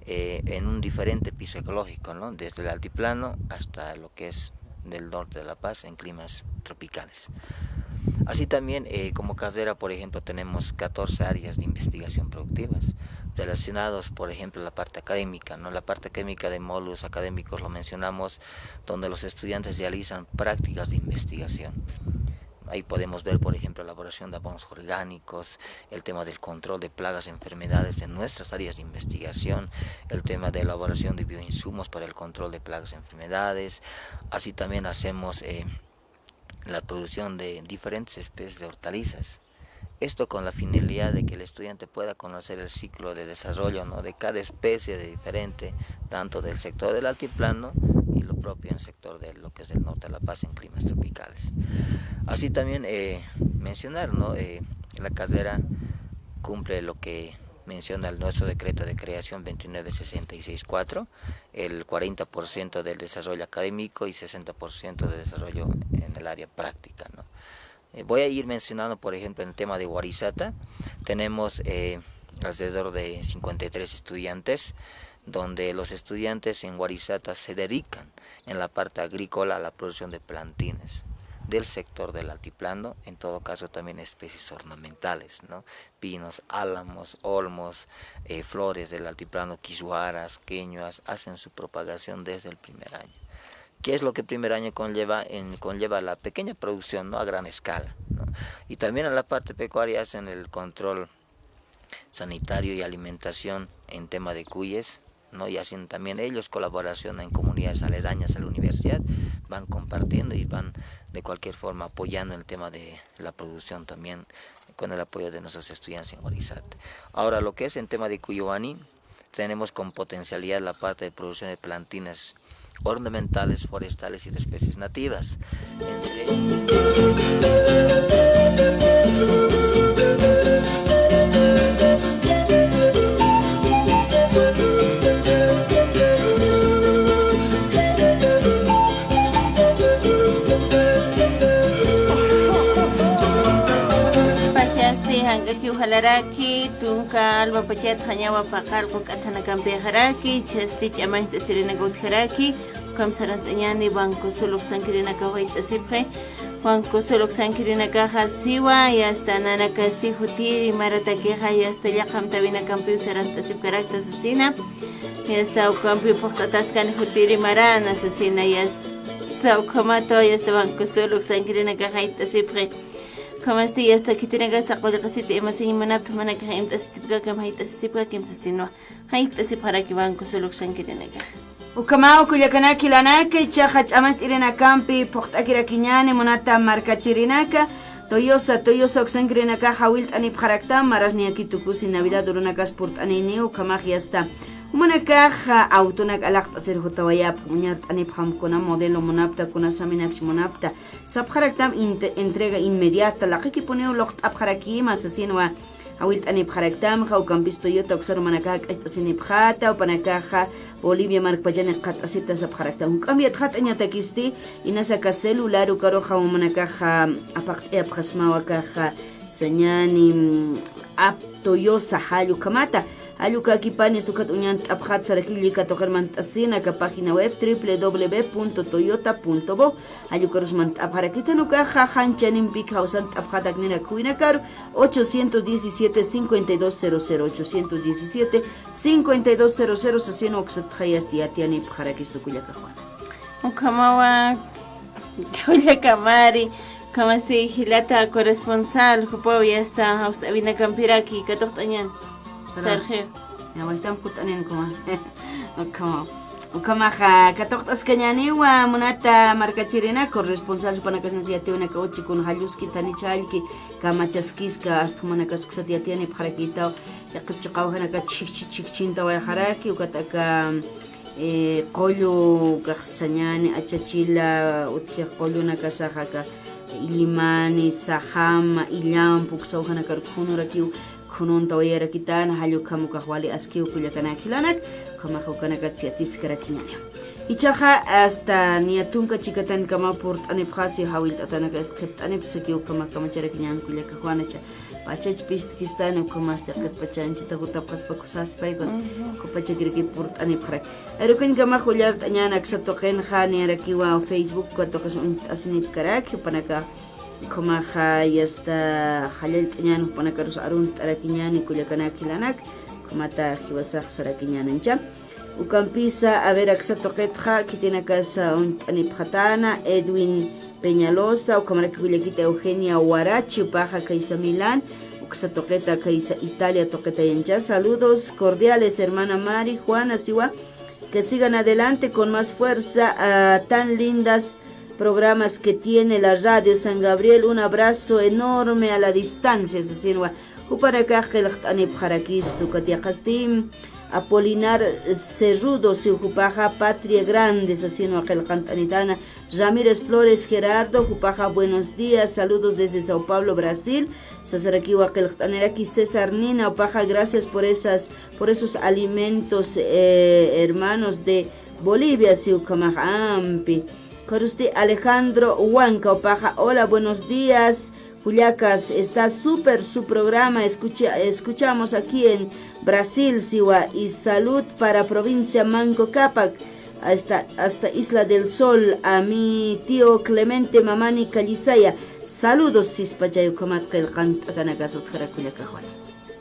S12: en un diferente piso ecológico, ¿no? Desde el altiplano hasta lo que es del norte de La Paz en climas tropicales. Así también como casera, por ejemplo, tenemos 14 áreas de investigación productivas relacionados, por ejemplo, a la parte académica, ¿no? La parte académica de módulos académicos lo mencionamos, donde los estudiantes realizan prácticas de investigación. Ahí podemos ver, por ejemplo, la elaboración de abonos orgánicos, el tema del control de plagas y enfermedades en nuestras áreas de investigación, el tema de elaboración de bioinsumos para el control de plagas y enfermedades. Así también hacemos la producción de diferentes especies de hortalizas. Esto con la finalidad de que el estudiante pueda conocer el ciclo de desarrollo, ¿no? De cada especie de diferente, tanto del sector del altiplano y lo propio en el sector de lo que es del norte de La Paz en climas tropicales. Así también mencionar, ¿no? La casera cumple lo que menciona el nuestro decreto de creación 29664, el 40% del desarrollo académico y 60% de desarrollo en el área práctica, ¿no? Voy a ir mencionando, por ejemplo, en el tema de Warisata, tenemos alrededor de 53 estudiantes, donde los estudiantes en Warisata se dedican en la parte agrícola a la producción de plantines del sector del altiplano, en todo caso también especies ornamentales, ¿no? Pinos, álamos, olmos, flores del altiplano, quisuaras, queñuas, hacen su propagación desde el primer año. ¿Qué es lo que el primer año conlleva? Conlleva la pequeña producción, ¿no? A gran escala, ¿no? Y también a la parte pecuaria hacen el control sanitario y alimentación en tema de cuyes, ¿no? Y hacen también ellos colaboración en comunidades aledañas a la universidad, van compartiendo y van de cualquier forma apoyando el tema de la producción también con el apoyo de nuestros estudiantes en Warisata. Ahora, lo que es en tema de Cuyawani, tenemos con potencialidad la parte de producción de plantines ornamentales, forestales y de especies nativas.
S2: Hangaki ujalaraki, tunka alba pachet hanyawa pakalko katana kampejaraki, chesti chamaita sirena gutjaraki, kamsarantañani banco suluk sankirina kawaita sipre, banco suluk sankirina kaja siwa, y hasta nana casti jutiri, marata queja, y hasta ya kamtabina campiu saranta sipkarakta asesina, y hasta campiu foktataskan jutiri marana asesina, y hasta ukomato, y hasta banco suluk sankirina kajaita sipre. Como este ya está aquí tiene que estar con la casita y más en manap mana que hay tasipka que hay tasipka que tasino hay tasipara que van con solo que quieren acá.
S3: Ukamao kuyakana kilanaka chahach amat irena campi portakira kiñane monata marca chirinaka toyosa oxangrenaka hawilt ani bharakta marasni aquí tukusi navidad durunaka sport anini ukamaj ya está. Monaka autonak alaqta ser hotawaya puñat ani bhamkona modelo monapta kuna saminaksh monapta sabharaktam entrega inmediata la que pone loqt abharaki mas asinwa awit ani bharaktam khaw campisto yota oxar manaka asini bhata o panaka Bolivia mark pajane qat asita sabharaktam cambiat khat anyata kisti inasa ka celular u karo khaw manaka apaq khasma waka señani aptoyosa halu kamata Aluka Kipani estukat uñan abhat sarakilika tokermant asina ka página web www.toyota.bo Alukarusmant abharakita nuka hanchanim pik hausan abhatak nina kuinakar 817 5200 sasino oxat hayasti atiani abharakistu kuyaka juan
S2: Ukamawa Kuyakamari como este hilata corresponsal jupo ya está hasta vina campiraki katoqtañan Sergio.
S3: Ya están putanen como. Ukamaja katoqtas kañaniwa munata markachirina corresponsal panakas nasiyatiwana kauchi kun halluski tanichalki kamachaskiska astmanaka suksatiatiani parakita yaqipchiqawhanaka chikchinta wayharaki ukataka qollu qaqsañani achachila uthiq qolluna kasajaka ilimani sahama illampu ksawhanaka khunurakiu khununta wayarakitana hallu kamuka wali askiu kullakanakilanak kamajukanaka tsiatiskarakiñani ichaja hasta niatunka chikatan kama port'anip khasi hawil tatanaka esqipt'anip tsakiu kamakamacharakñan kullaka juanacha pachach pistkistani ukamasta qipachanchita hutapqaspakusaspay kupachakiriki port'anip khrak arukin kama jullar tañana ksatoqen khaniarakiwa Facebook katoqas asnip karaki panaka kumaja yasta halal tañana panaka rus arun tarakiñani kullakanakilanak kumata hiwasaq sarakiñanancha ukampisa a ver aksatoqetja kitinakasa anipjatana Edwin Peñalosa ukamaraki kullakita Eugenia Huarachi upaja kaisa Milán uksatoqeta kaisa Italia toqeta yancha saludos cordiales hermana Mari Juana Siwa que sigan adelante con más fuerza tan lindas programas que tiene la radio San Gabriel un abrazo enorme a la distancia Sisinwa Uparaka Gelcht Anipjarakis Tukatiakastim Apolinar Cerrudo Siujupaja Patria Grande Asino Gelcantanitana Ramírez Flores Gerardo Jupaja buenos días saludos desde Sao Paulo Brasil Sasarakiwa Gelcantaniraki César Nina Upaja gracias por esos alimentos hermanos de Bolivia Siukamajampi Coruste Alejandro Huanca Upaja hola buenos días Juliacas, está súper su programa, escuchamos aquí en Brasil, Siwa, y salud para provincia Manco Cápac, hasta Isla del Sol, a mi tío Clemente Mamani Calizaya. Saludos, Sispachayo Comatkel Cantatanacasot Jaraculiacajuana.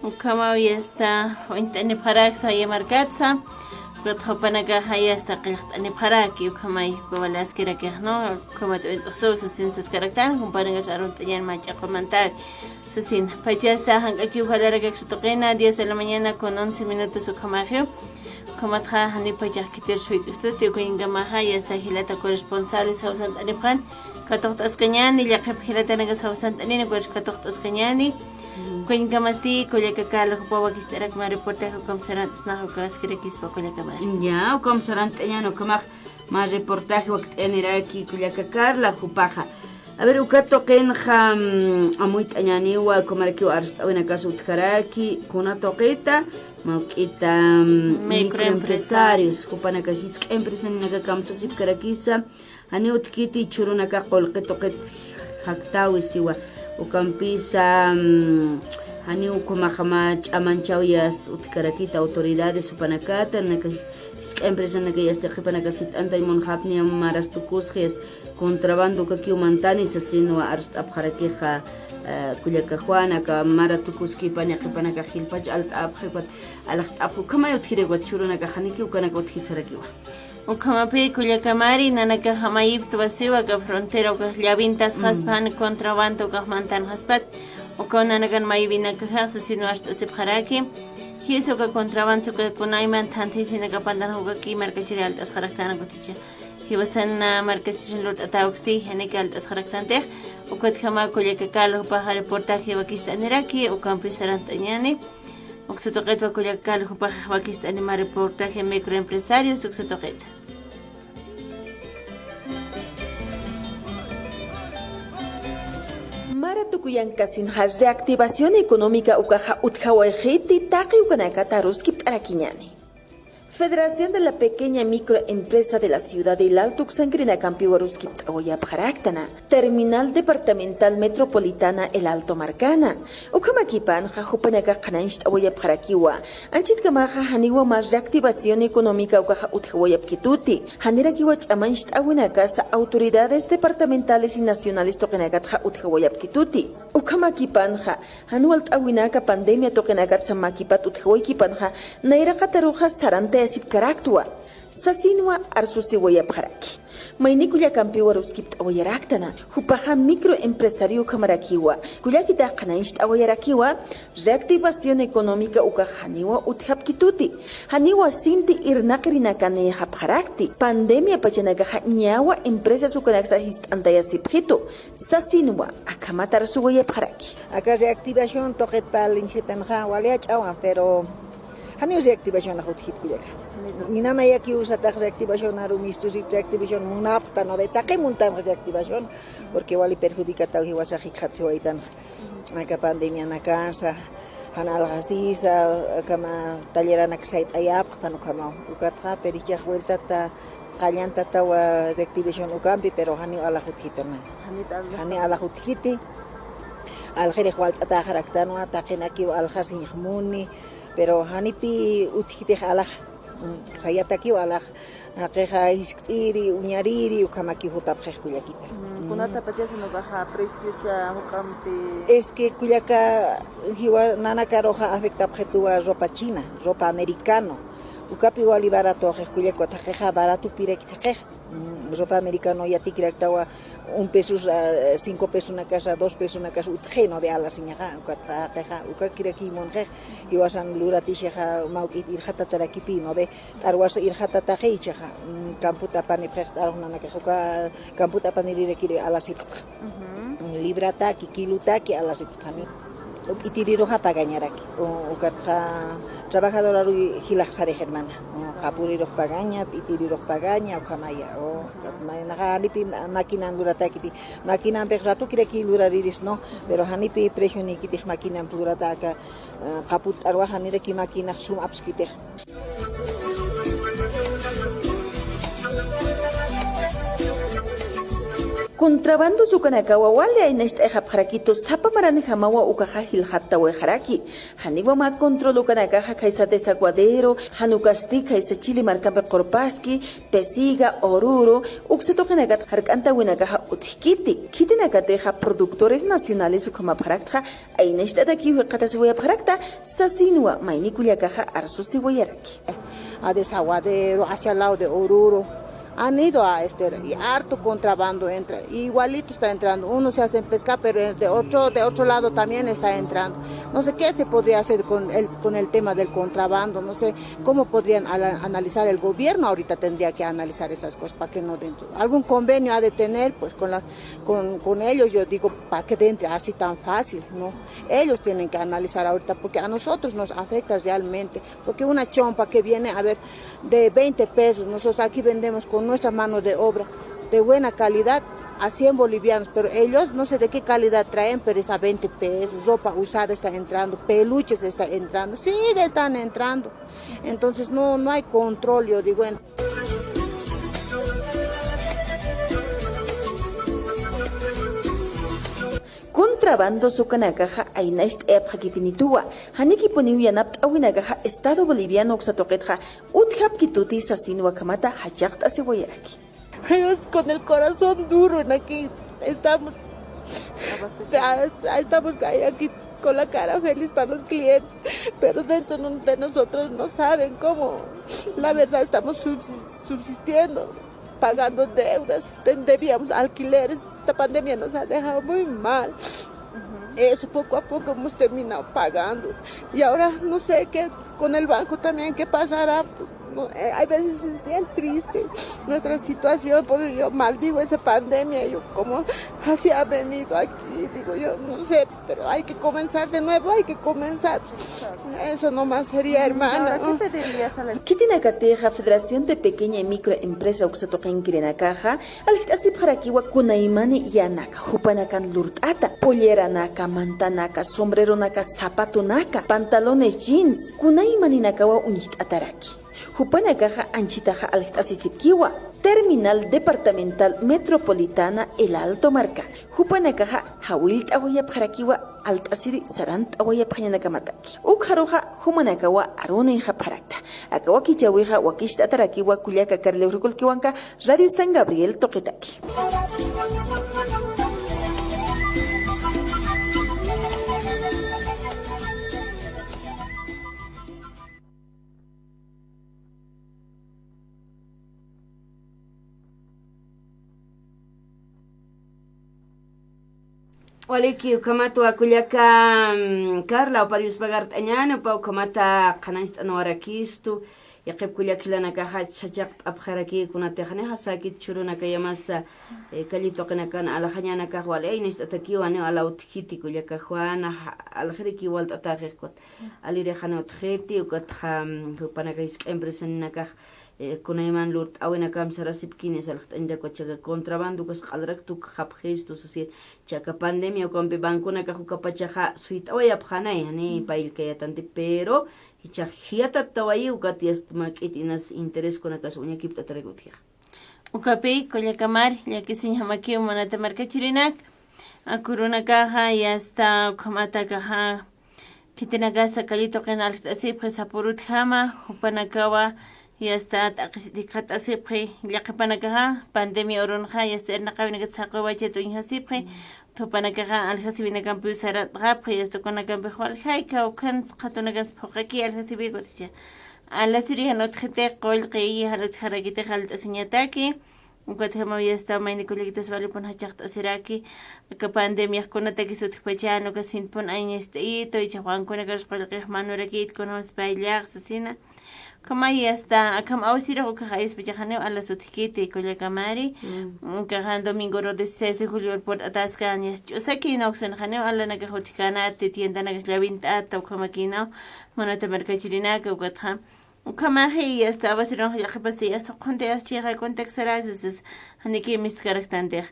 S2: Ukamawi está, Ointani Paraxa y Margatza. Gothopanaka hayasta qilqt'ani pharaki ukhamay walaskira kihno komat usos sinses karaktan kumparanga charun tayan machaqomanta sin pachasta hankaki uhalaraka xtuqina 10 de la mañana con 11 minutos ukhamagio komatha hani pachaqkitir shuitustuti kuingama hayasta hilata corresponsales hausan aniphan katoqtas kañani llaqip hilata nagas hausan anina katoqtas kañani Kuin kamasti kuliaka kalo kupawa kistarak ma reportaje komsarant snaho kaskira kispa kuliaka ma.
S3: Ya, komsarant no kamaj ma reportaje waqt eniraki kuliaka karla kupaja. A ver ukato kenja amuit añaniwa komaraki arst awena kasu utkaraki kuna toqita mauqita microempresarios kupanaka hisk empresa naka kamsasip karakisa ani utkiti churunaka qolqitoqit haktawi siwa Ucampisa hani ukumajama chamanchawyas utkarakita autoridades upanakata naka empresa naka yasta qhipanakasit anta imonhapni maras tukusjes contrabando kakiu mantani sasino arst abharakija kullaka juana ka mara tukuski pani qhipanaka khilpach alt abkhipat alaht apu kama yuthire gwachurunaka haniki ukanaka uthitsarakiwa
S2: Ukamapi kullakamari nanaka hamayip tuwasiwa ka frontera ka llavintas haspan contrabando ka mantan haspat ukonanakan mayvina ka hasa sino hasta sipharaki hiso ka contrabando ka kunaiman tanti sina ka pandan hoga ki markachiri altas kharaktana koticha hiwasan markachiri lot atauxti heneka altas kharaktante ukot khama kullaka kalo pa reportaje wakistaniraki ukampi sarantañani Oxatoqet wa kullakal hupa wakista anima reportaje microempresarios Oxatoqet.
S13: Maratukuyankasin has reactivación económica ukaja utjawajeti taqi ukanakata ruskip arakiñani. Federación de la Pequeña Microempresa de la Ciudad del Alto Xangrina Campihuaruskip Taoyapjaraktana, Terminal Departamental Metropolitana El Alto Marcana, Ukamakipan, Jajupanaka Kanancht Awoyapjarakiwa, Anchitkamaja Haniwa más reactivación económica Ukaja Utjawoyapkituti, Hanirakiwach Amancht Awinakasa, autoridades departamentales y nacionales Tokenakatja Utjawoyapkituti, Ukamakipanja, Hanualt Awinaka pandemia Tokenakat Samakipat Utjawoykipanja, Naira Kataruja Sarante Sipkaraktua. sasinwa arsusi wayapjaraki. Mainikuya campiwa ruskip awayaraktana, hupaja microempresario camarakiwa, kuyakita kanaisht awayarakiwa, reactivación económica ukajaniwa uthapkituti, haniwa sinti irnakirina kane hapjarakti, pandemia pachanagaja ñawa empresas ukanaksa hist antayasipjito, sasinwa akamatar suwayapjaraki.
S14: Acá reactivación toquet pal incitanja waliach awan, pero haniwa reactivación ajutjit kuyaka. Minama yaki usa ta reactivación arumistu reactivación munapta no de taque montan reactivación porque wali perjudica ta hiwasa hikhatsuaitan acá pandemia na casa hanal gasisa kama tallerana ksait ayapta no kama ukatra pericha vuelta ta kallanta ta wa reactivación ukampi pero hani ala hutkitaman hani ala hutkiti al khiri khwalta ta kharaktano ta qinaki al khasin khmuni pero hani pi utkiti khala sayataki wala queja iskiri uñariri ukamaki hutapje kuyakita.
S15: Kunata pachas no baja precio cha hukampi.
S14: Es que kuyaka hiwa nana karoja afecta objetua ropa china, ropa americano. Ukapi wali barato kuyako tajeja barato pirekiteje. Ropa americano ya tikiractawa $1, 5 pesos una casa, 2 pesos una casa, utgeno de ala sinyaga, ukakiraki monje, iwasan luratisha maukit irhata tarakipi, no de arwas irhata tajecha, camputa panipjechtarona kajuka, camputa panirekiri ala sipta. Librata, kilutaki ala siptani. Itiriro hata gañaraki, ukatja trabajadora hilaxare hermana, kapuriro pagaña, itiriro pagaña, ukamaya, hanipi máquina durataki, máquina pexatu kireki lurariris no, pero hanipi presioni kitih máquina durataka, kaput arwa hanireki máquina sum abskiteh.
S13: Contrabando sukanakawa wale ainest ejapjarakito sapa marane jamawa ukaja hilhatta wejaraki. Haniwa ma control ukanakaja kaisa desaguadero, hanukasti kaisa chili marcambe corpaski, tesiga, oruro, uxetogenagat harkanta winakaja utkiti. Kitinakateja productores nacionales ukamapjarakja ainest ataki huekatasiwayapjarakta sasinua mainikuliakaja arsusiwayaraki.
S15: A desaguadero, hacia el lado de Oruro. Han ido a y harto contrabando entra, igualito está entrando, uno se hace pescar pero de otro lado también está entrando. No sé qué se podría hacer con el tema del contrabando, no sé cómo podrían analizar el gobierno, ahorita tendría que analizar esas cosas para que no dentro. Algún convenio ha de tener pues con ellos, yo digo, para que entre así tan fácil, ¿no? Ellos tienen que analizar ahorita porque a nosotros nos afecta realmente, porque una chompa que viene a ver de 20 pesos, nosotros aquí vendemos con nuestra mano de obra de buena calidad a 100 bolivianos, pero ellos no sé de qué calidad traen, pero es a 20 pesos, ropa usada está entrando, peluches está entrando, están entrando, entonces no hay control, yo digo.
S13: Contrabando sukanakaja ainast epjakipinituwa, haniki poniuyanapt awinagaja Estado Boliviano oxatoquetja, uthapkituti sasinua kamata hachakt asiwayaraki.
S15: Ellos con el corazón duro en aquí estamos aquí con la cara feliz para los clientes, pero dentro de nosotros no saben cómo, la verdad estamos subsistiendo, pagando deudas, debíamos alquileres, esta pandemia nos ha dejado muy mal. Eso poco a poco hemos terminado pagando y ahora no sé qué con el banco también qué pasará. Hay veces es bien triste nuestra situación, porque yo maldigo esa pandemia, yo como así ha venido aquí, digo yo, no sé, pero hay que comenzar de nuevo, hay que comenzar. Eso nomás sería, hermana.
S13: ¿Qué pedirías a la Kitinakateja, Federación de Pequeña y Microempresa Uxatoquen Kirenakaja, Altasip Harakiwa Kunaimani Yanaka, Hupanakan Lurtata, Polleranaka, Mantanaka, Sombreronaka, Zapatonaka, pantalones jeans, Kunaimani Nakawa Unit Ataraki. Hupanakaja Anchitaja Altasisipkiwa, Terminal Departamental Metropolitana El Alto Marcán. Hupanakaja Hawilt Awayapjarakiwa Altasiri Sarant Awayapjanakamataki. Ukharoja Humanakawa Arune Japarakta. Akawaki Chawiha Wakishta Tarakiwa Kuliaka Karleurukulkiwanka, Radio San Gabriel Toquetaki.
S3: Waliki kamata kulyaka Carla parius bagart añano pa kamata kanast anwarakistu yaqib kulyakilana ka hachaq abkharaki kuna tehane hasakit churuna ka yamasa kalito kanakan alhañana ka wale inist atakiwane ala utkiti kulyaka juana alhriki walt atakhot alire khana utkhiti ukat panaka is empresa naka kunayman lurt awena kam sarasip kines alht inda ko chaga contrabando kas qalrak tu khabkhisto sosi chaka pandemia kompe bankuna ka kapachaha suit awaya phana yani pail kayatante pero hicha hiata tawai ukatias makitinas interes kuna kas unya kipta taregutia
S2: ukapi kolyakamar yakisi hamaki manata markachirinak akuruna kaha ya sta kamata kaha kitinagasa kalito kenal asip sapurut hama upanakawa ya está dikat asipre yaqpanakaha pandemia orunha ya serna qawinagat saqawache to inhasipre to panakaha alhasibina kampu sara rapre ya stokona kampu khwal hayka ukan qatonagas phaqaki alhasibi gotcha alasiri hanot khete qol qi hanot kharagite khalt asinyataki ukathama ya está maini kuligitas valipon hachaqt asiraki ka pandemia kunata kisut khpachano ka sinpon ayneste ito ichwan kunagas qol qi manurakit konos bailaq sasina Kama está, kama ausira o kaha espejahane a la sotikite kolyakamari, kaha domingo de 6 de julio por atascañas. Yo sé que no se haneo a la nagahotikana te tienda nagaslavinte ata kama kino, monata mercachirina que ukatha. Kama he estaba sirong yakapasi hasta conte as chica contextualizes haniki mist karaktante.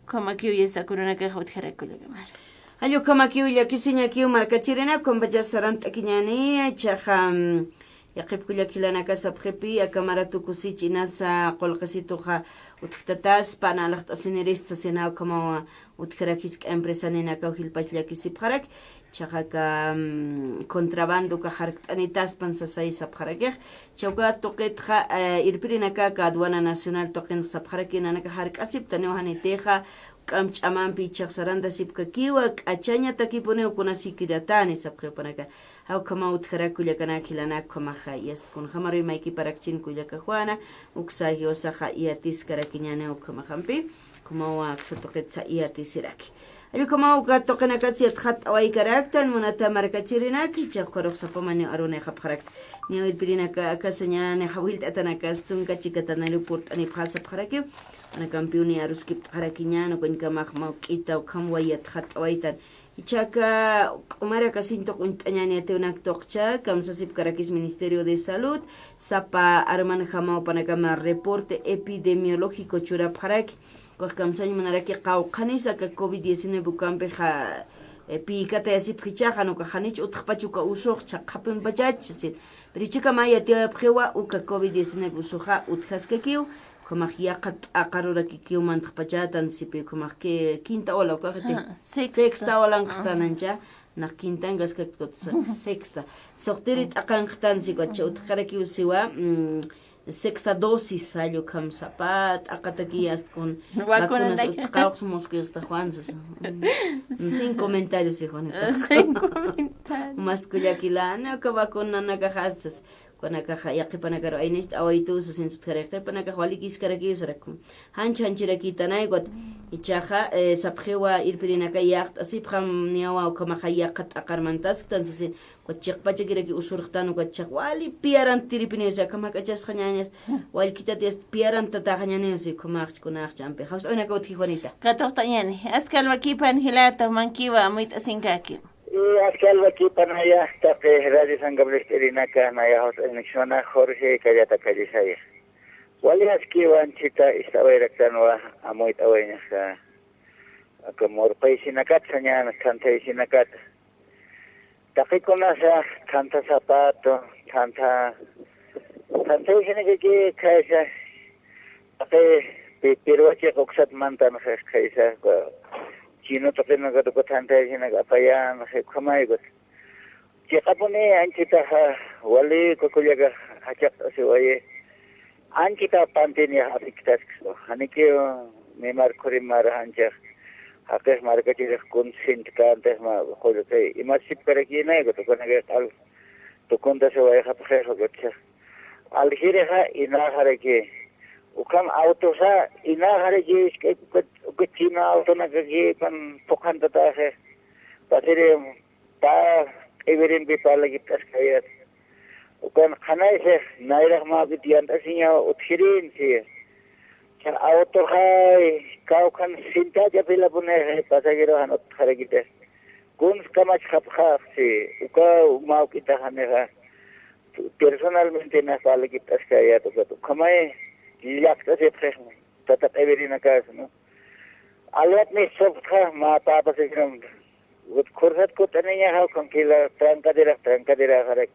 S2: Kama que está corona que hotkara kolyakamari.
S3: Ayo kama que ya kisinya que marcachirina con bajasarant akinyani chaha يقف كل كلنا كسب خبي أكمرت كوسيتي ناس قل قصيتوها وتختتاس بنا لخت أسنيريست سيناو كما وتكراكيسك إمبرسانينا كوهيل بجلا كيسيب خرك شخاك كونتراباندو كخركت أنيتاس بنسا ساي سب خركيخ شوكا توقيت خا إربرينا كادوانا ناسيونال توقين سب خركين أنا كخرك أسيب تنوهاني تيخا كم chaman pichak saranda sipka kiwak achanya takipone ukuna sikiratani sapkhe panaka hau kama utkara kulya kana khilana kama khayas kun hamari maiki parakchin kulya ka juana uksa hiosa kha iatis karakinyane ukama khampi kuma wa aksatoqet sa iatis iraki ayo kama uka toqena katsiat khat awai karaktan munata markachirina ki chaqorok sapamani arune khapkharak ni irpirina ka kasanya ne hawil tatana kastun ka chikatana report ani phasa pharaki ana campioni aruskip harakiñano con kamahma kita kamwayat khatwaitan ichaka umara kasinto kuntañani ateunak toqcha kamsasip karakis Ministerio de Salud sapa arman jamao panakama reporte epidemiológico chura parak kamsañ manaraki qawqanisa ka COVID-19 bukampe ja pikata yasip khichaqano ka khanich utqpachuka usuq chaqapun bachachsin prichika maya tia phewa uka COVID-19 usuqa uthaskakiu como ya akarura kikiu mantqpachatan sipi como que quinta ola qaqte sexta ola qtanancha na quinta ngaskaktot sexta sortirit aqanqtan sikocha utqaraki usiwa sexta dosis ayo kam sapat aqataki ast con vacunas utqawq mosqueos ta juanzas sin comentarios hijonita sin comentarios mas kuyakilana ka vacuna nakahasas Panaka yaqipanakaro aynist awaitu sin sutkaraqi panaka walikis karaki usarakum hanchiraki tanaygot ichaja sapjewa irpirinaka yaqt asipjam niawa kama khayaqat aqarmantas tansin kochiqpachakiraki usurqtanu kochiq wali piaran tiripinesa kama kachas khañañas wali kitates piaran tatañanes kumaqch kunaqch ampe haus oynaka uthijonita
S2: katoqtañani askal wakipan hilata mankiwa amit asinkaki
S16: Askal aquí panaya tape radio sangablesтерina naya hos elecciona Jorge Cayata Callisaya. Wali aski wanchita estaba directanwa amoit awenya sa como paisinakat sanya tanta isinakat. Takikona sa tanta zapato, tanta isinake kaisa tape piruache oksat mantan kaisa chino topena gato tanta isina apaya no se kamay got chekapone anchita wali kokolyaga hachak asiwaye anchita pantenia afiktas hanike memar korimar ancha hakes markati consent ka antes ma kholte imasip karaki na got konaga al to konta se waye khapkhe got al hireha ina harake ukam autosa ina harake china auto na kaki pan pokhan tata hai pasire pa everin be pa lagi tas kaya ukan khana se naira ma bitian asinya uthirin se cha auto hai kau khan sinta japila bune hai pasagero han uthare gite kun kamach khapkha se uka mau kita hanera personalmente na pa lagi tas kaya to khamai yak se fresh tata everin na kas no alwat ni sobkha ma pa pasagero ut khurhat ko tanaya ha kankila trankadera harek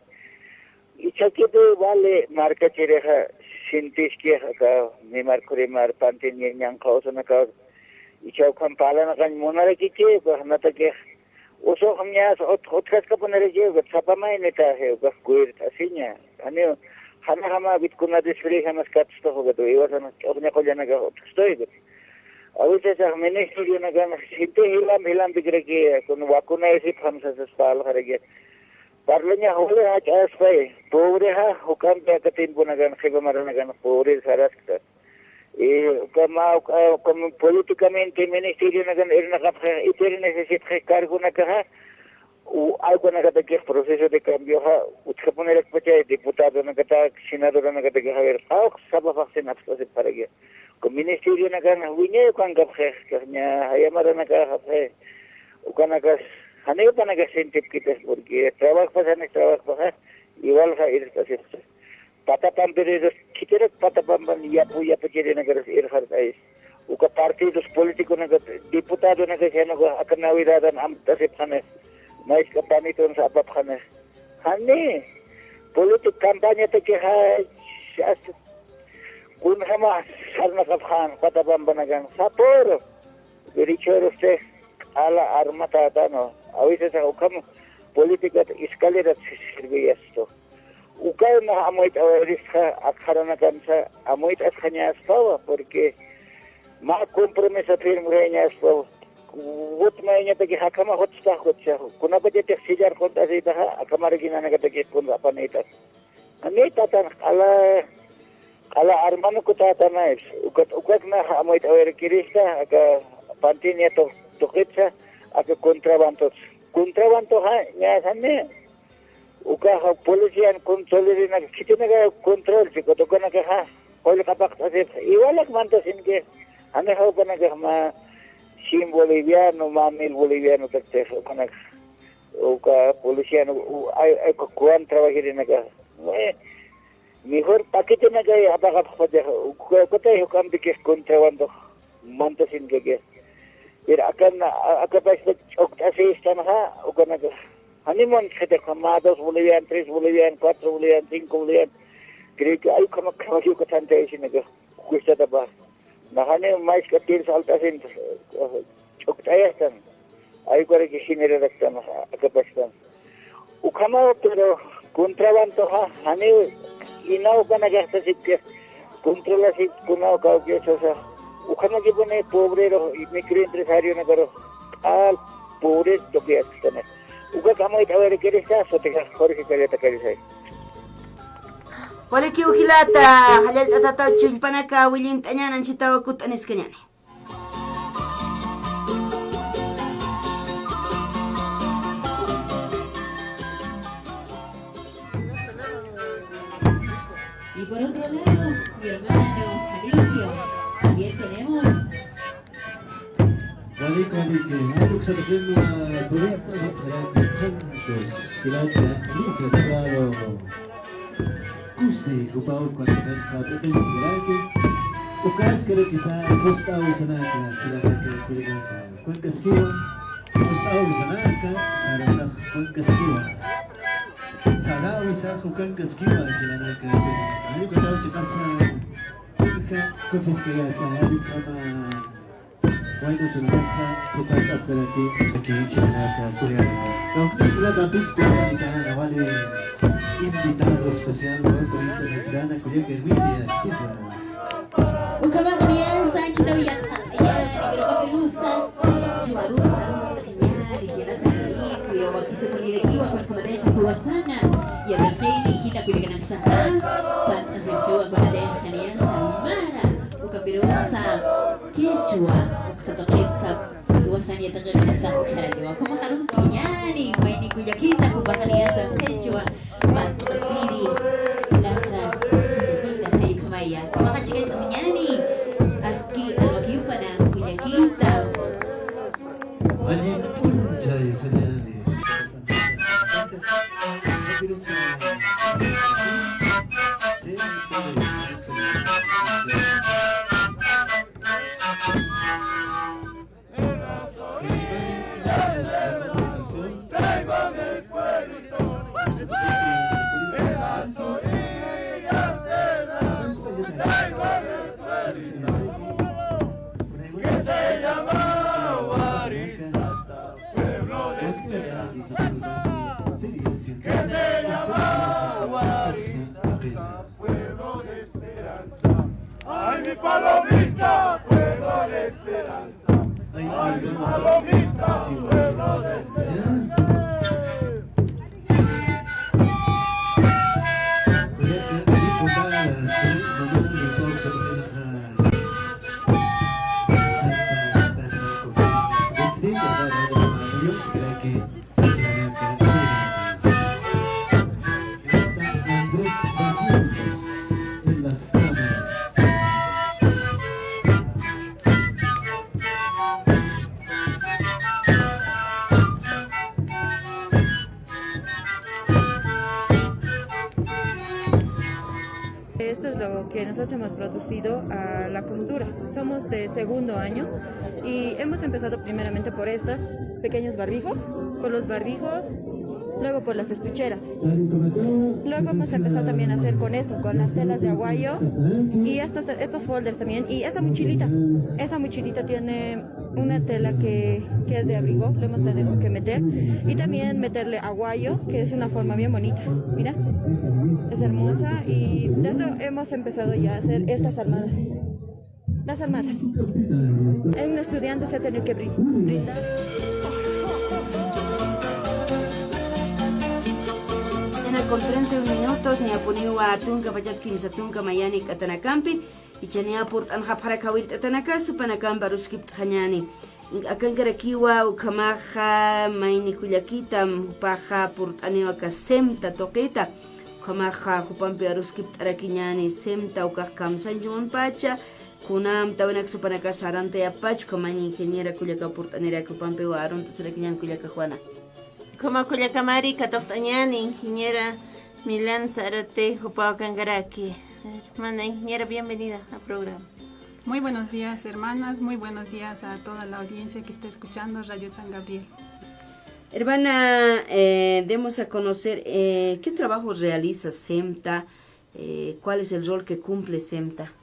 S16: icha ke to wale marka chereha sintish ke ka nimar khore mar pantin nyang khausana ka icha kham palana kan monare ki ke bahna ta ke oso hamnya ot khotkas ka ponare je chapa mai neta he ba koir asinya ane hana hama bitkuna desfri hamas katsto hoga to iwasana apne ko jana ka stoi ahorita se ministro de una gana siete hilam bigre que con vacuna ese hamsa se spal harege parlenya hole ha chas pai pobre ha hukam pe katin buna gana kheba marana gana pobre saras ka kama como políticamente ministerio na gana erna ka iter necesita cargo na ka o algo na ka que proceso de cambio ha utse poner ek pache diputado na ka senador na ka que haber auch saba vaksin apse parege con ministerio na gana wiñe kan gaphe kanya hayamara na ka hape ukana ka hane pana ka sentip kites porque trabajo pasa igual ha ir casi pata pampere kitera pata pamban ya puya pechere na garas ir hartais uka partidos políticos na diputado na ka seno akan wiradan am tasip khane mais ka paniton sa apap khane hane politik kampanye te ke ha kun hama sarna kafhan pata bambanagan sapor dirichor usted ala armata tano a veces ukam política escalera sirve esto ukay na amoit awarisha akharana kansa amoit askhanya aspawa porque ma compromiso firmreña aspawa вот майня таки hakama hotsta hotcha kuna baje te sijar konta sita akamar ginana kata ke kun apanita anita tan ala armano ko tata nais ukat na amoit awer kirista aka pantinia to kitsa aka contrabando ha nya sanne uka ha polisian kontroleri na kitna ga control ko to kana ka ha kol kapak ase iwalak manto sinke ane ho kana ga ma sim boliviano mamil boliviano takte kana uka polisian ay ko kuan trabajir na ga mejor paquete na gay apaga paja ko tay hukam dikes contrabando manto sin gege akan akapais okta se istana ha ukana honeymoon khete kama 2 bolivian 3 bolivian 4 bolivian 5 bolivian creo que hay como que ko tante sin gege kusta ba na hane mais ka 3 salta sin okta yastan ay kore que sinere raktan akapais ukama pero contrabando ha hane inau kana gasta sikke controla sit kuna ka ke sosa ukana ke bone pobre ro micro empresario na karo al pobre to ke astane uka kamai tawere keresa sote ka khori ke kare ta kare sai
S3: wala ki ukilata halal tatata chulpana ka wilin tanyanan sitawa kut anis kanyane
S17: y por otro lado, mi hermano Fabricio, también tenemos
S18: وعليكم هذا كسبنا بطريقة خمس كيلات ليس صاروا كوسي كوباو كوانتان فابتن كيلاتي وكاس كده كيسا مستوى سناكا كيلاتي كيلاتي كون كسكيوا مستوى سناكا سارسخ كون كسكيوا ساراوي ساخ وكان كسكيوا كيلاتي أنا كنت أقول كوسيس كياسا هذه كمان Bueno, Chulaka, Kutaka, Perati, Chulaka, Kuriana. Entonces, la tapista americana, vale, invitado especial, ¿no? Con internacional, Kuria Kermidia, Kisa.
S17: وكمان غنيان سانكي دويا يعني بيربا بلوسا جماروسا سينياري يلا تاريخ ويا وكيسة كونيركيوا وكمدين كتواسانا يلا بيني هنا كل جنب سهل فانتزم جوا كونادين خنيان سايمارا وكبيروسا كيجوا toquita, tu wasani tagarinasa ukharatiwa. Como harun kinyani, waini kuyakita kubahariasa techwa, bantasiri, lata, kuyakita hay kamaya. Como hachikita sinyani, aski alwakiyupana kuyakita.
S18: Alguien puncha y señale.
S19: ¡Ay, mi palomita, pueblo de esperanza! ¡Ay, mi palomita, pueblo de esperanza!
S20: Esto es lo que nosotros hemos producido a la costura. Somos de segundo año y hemos empezado primeramente por estos pequeños barbijos, por los barbijos, luego por las estucheras. Luego hemos empezado también a hacer con eso, con las telas de aguayo y estos folders también. Y esta mochilita tiene una tela que es de abrigo, lo hemos tenido que meter. Y también meterle aguayo, que es una forma bien bonita. Mira, es hermosa y de eso hemos empezado ya a hacer estas almohadas. Las almohadas. Un estudiante se ha tenido que brindar.
S3: Con 31 minutos ni apuniwa tunka bajat kimsa tunka mayani katanakampi ichania port anja para kawil tatanaka supanakan baruskip khanyani akan karakiwa ukamaha maini kulyakita paha port aniwa ka semta toqita ukamaha hupampi baruskip tarakinyani semta ukakam sanjumon pacha kunam tawinak supanaka sarante apach kamani ingeniera kulyaka port anera kupampi waron tasarakinyan kulyaka juana.
S2: Como Culiacamari, Catoftañán, ingeniera Milán Zarate, Jopao Cangaraki. Hermana ingeniera, bienvenida al programa.
S21: Muy buenos días, hermanas, muy buenos días a toda la audiencia que está escuchando Radio San Gabriel.
S3: Hermana, demos a conocer qué trabajo realiza SEMTA, cuál es el rol que cumple SEMTA.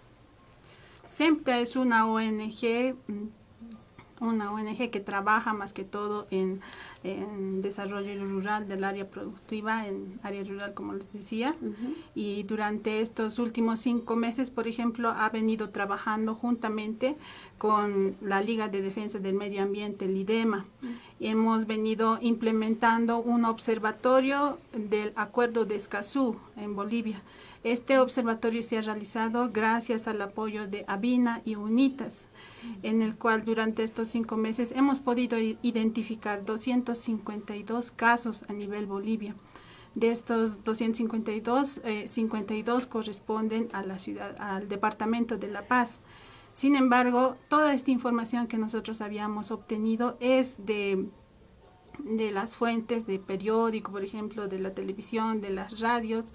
S21: SEMTA es una ONG que trabaja más que todo en desarrollo rural del área productiva, en área rural como les decía, y durante estos últimos 5 meses, por ejemplo, ha venido trabajando juntamente con la Liga de Defensa del Medio Ambiente, el IDEMA. Hemos venido implementando un observatorio del Acuerdo de Escazú en Bolivia. Este observatorio se ha realizado gracias al apoyo de ABINA y UNITAS, en el cual durante estos 5 meses hemos podido identificar 252 casos a nivel Bolivia. De estos 252, 52 corresponden a la ciudad, al departamento de La Paz. Sin embargo, toda esta información que nosotros habíamos obtenido es de las fuentes de periódico, por ejemplo, de la televisión, de las radios,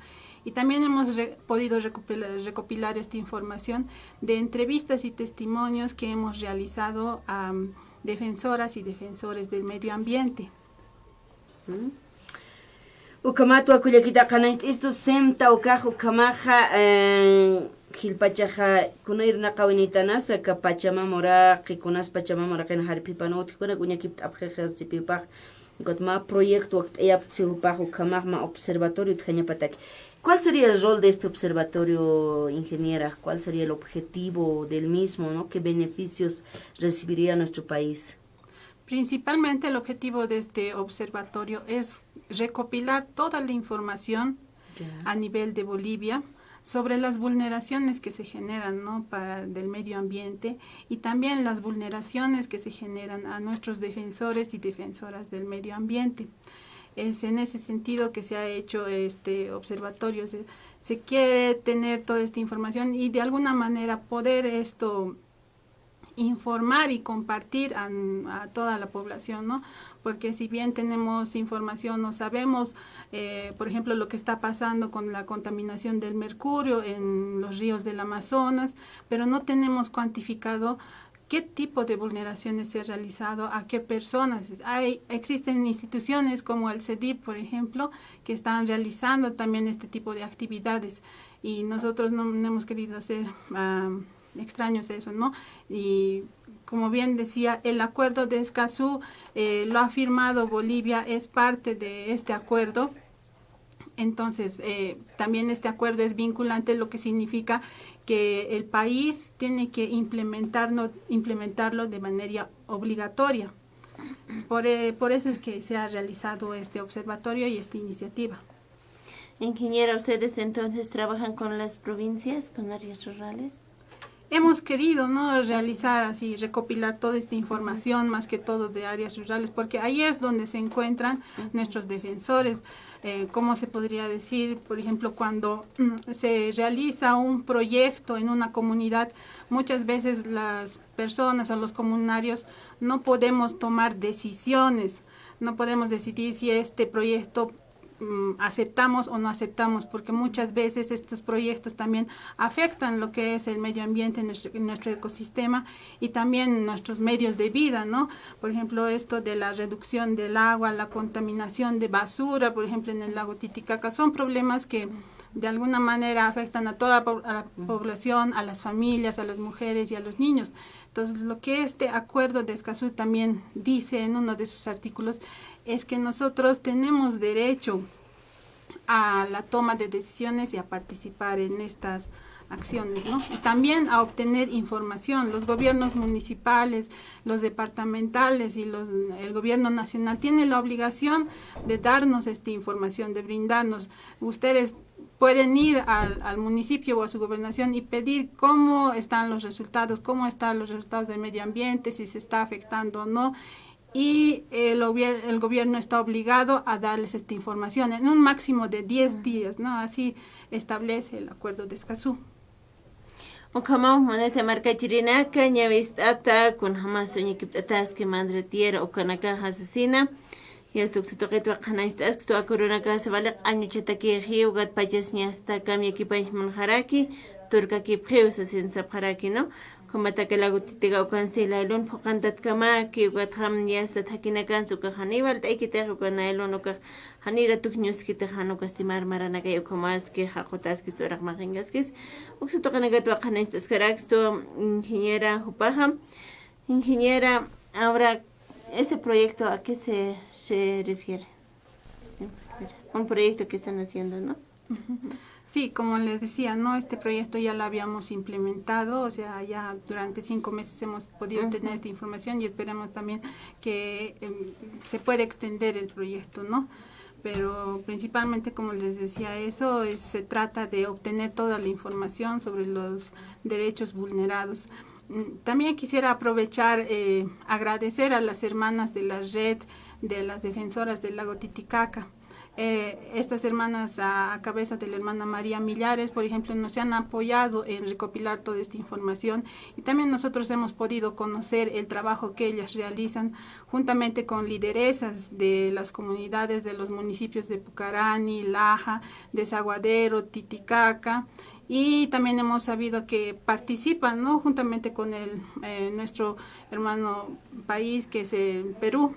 S21: y también hemos podido recopilar esta información de entrevistas y testimonios que hemos realizado a defensoras y defensores del medio ambiente.
S3: Ukamato akuyakita kanait esto SEMTA ukajo kamaja Gilpachaja kunair naqawinitanasa ka Pachamamora qikunas Pachamamora qina harpipanot kuna kuñakip abjeja sipipaj gotma proyecto waqt'ayap tsihupaj ukamajma observatorio tjañapatak. ¿Cuál sería el rol de este observatorio, ingeniera? ¿Cuál sería el objetivo del mismo, ¿no? ¿Qué beneficios recibiría nuestro país?
S21: Principalmente el objetivo de este observatorio es recopilar toda la información a nivel de Bolivia sobre las vulneraciones que se generan, ¿no?, del medio ambiente, y también las vulneraciones que se generan a nuestros defensores y defensoras del medio ambiente. Es en ese sentido que se ha hecho este observatorio. Se quiere tener toda esta información y de alguna manera poder informar y compartir a toda la población, ¿no? Porque si bien tenemos información, no sabemos, por ejemplo, lo que está pasando con la contaminación del mercurio en los ríos del Amazonas, pero no tenemos cuantificado qué tipo de vulneraciones se ha realizado, a qué personas. Existen instituciones como el CEDIP, por ejemplo, que están realizando también este tipo de actividades, y nosotros no hemos querido hacer extraños eso, ¿no? Y como bien decía, el acuerdo de Escazú lo ha firmado Bolivia, es parte de este acuerdo. Entonces, también este acuerdo es vinculante, lo que significa que el país tiene que implementarlo de manera obligatoria. Por eso es que se ha realizado este observatorio y esta iniciativa.
S2: Ingeniera, ¿ustedes entonces trabajan con las provincias, con áreas rurales?
S21: Hemos querido, ¿no?, realizar así, recopilar toda esta información, más que todo de áreas rurales, porque ahí es donde se encuentran nuestros defensores. ¿Cómo se podría decir? Por ejemplo, cuando se realiza un proyecto en una comunidad, muchas veces las personas o los comunarios no podemos tomar decisiones, no podemos decidir si este proyecto aceptamos o no aceptamos, porque muchas veces estos proyectos también afectan lo que es el medio ambiente, nuestro ecosistema y también nuestros medios de vida, ¿no? Por ejemplo, esto de la reducción del agua, la contaminación de basura, por ejemplo, en el lago Titicaca, son problemas que de alguna manera afectan a toda la población, a las familias, a las mujeres y a los niños. Entonces, lo que este acuerdo de Escazú también dice en uno de sus artículos es que nosotros tenemos derecho a la toma de decisiones y a participar en estas acciones, ¿no? Y también a obtener información. Los gobiernos municipales, los departamentales y el gobierno nacional tienen la obligación de darnos esta información, de brindarnos. Ustedes pueden ir al municipio o a su gobernación y pedir cómo están los resultados del medio ambiente, si se está afectando o no. Y el gobierno está obligado a darles esta información en un máximo de 10 días, ¿no? Así establece el acuerdo de Escazú.
S2: Ukama monete marca chirinaka ñavist apta kun hamas soñikiptatas que madre tierra o kanaka asesina. Y esto se toca tu canastas que tu acorona casa vale año chetaki hiugat payas ni hasta cambia que país manjaraki turca que preusa sin sapharaki, ¿no? Como que la gotita cancela el un pocantat kama que ugatham ni hasta takina cansu que hanival te que te con el uno que hanira tuk news que te hanu castimar marana que como es que hakotas que sorak maringas que se toca negato canastas carax tu ingeniera Hupaja. Ingeniera, ahora ese proyecto, ¿a qué se refiere? Un proyecto que están haciendo, ¿no?
S21: Sí, como les decía, ¿no? Este proyecto ya lo habíamos implementado, o sea, ya durante 5 meses hemos podido tener esta información y esperemos también que se pueda extender el proyecto, ¿no? Pero principalmente, como les decía, se trata de obtener toda la información sobre los derechos vulnerados. También quisiera aprovechar, agradecer a las hermanas de la red de las defensoras del lago Titicaca. Estas hermanas, a cabeza de la hermana María Millares, por ejemplo, nos han apoyado en recopilar toda esta información y también nosotros hemos podido conocer el trabajo que ellas realizan juntamente con lideresas de las comunidades de los municipios de Pucarani, Laja, Desaguadero, Titicaca. Y también hemos sabido que participan, ¿no?, juntamente con nuestro hermano país, que es el Perú.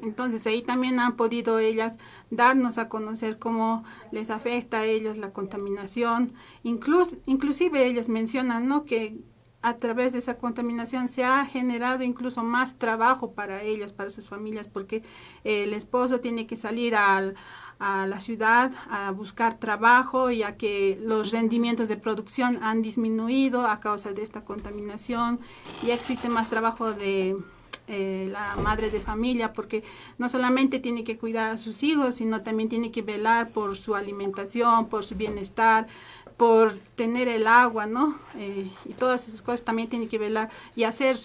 S21: Entonces ahí también han podido ellas darnos a conocer cómo les afecta a ellos la contaminación. Inclusive ellos mencionan, ¿no?, que a través de esa contaminación se ha generado incluso más trabajo para ellas, para sus familias, porque el esposo tiene que salir a la ciudad a buscar trabajo, ya que los rendimientos de producción han disminuido a causa de esta contaminación. Ya existe más trabajo de la madre de familia, porque no solamente tiene que cuidar a sus hijos, sino también tiene que velar por su alimentación, por su bienestar. por tener el agua, ¿no? Y todas esas cosas también tienen que velar y hacer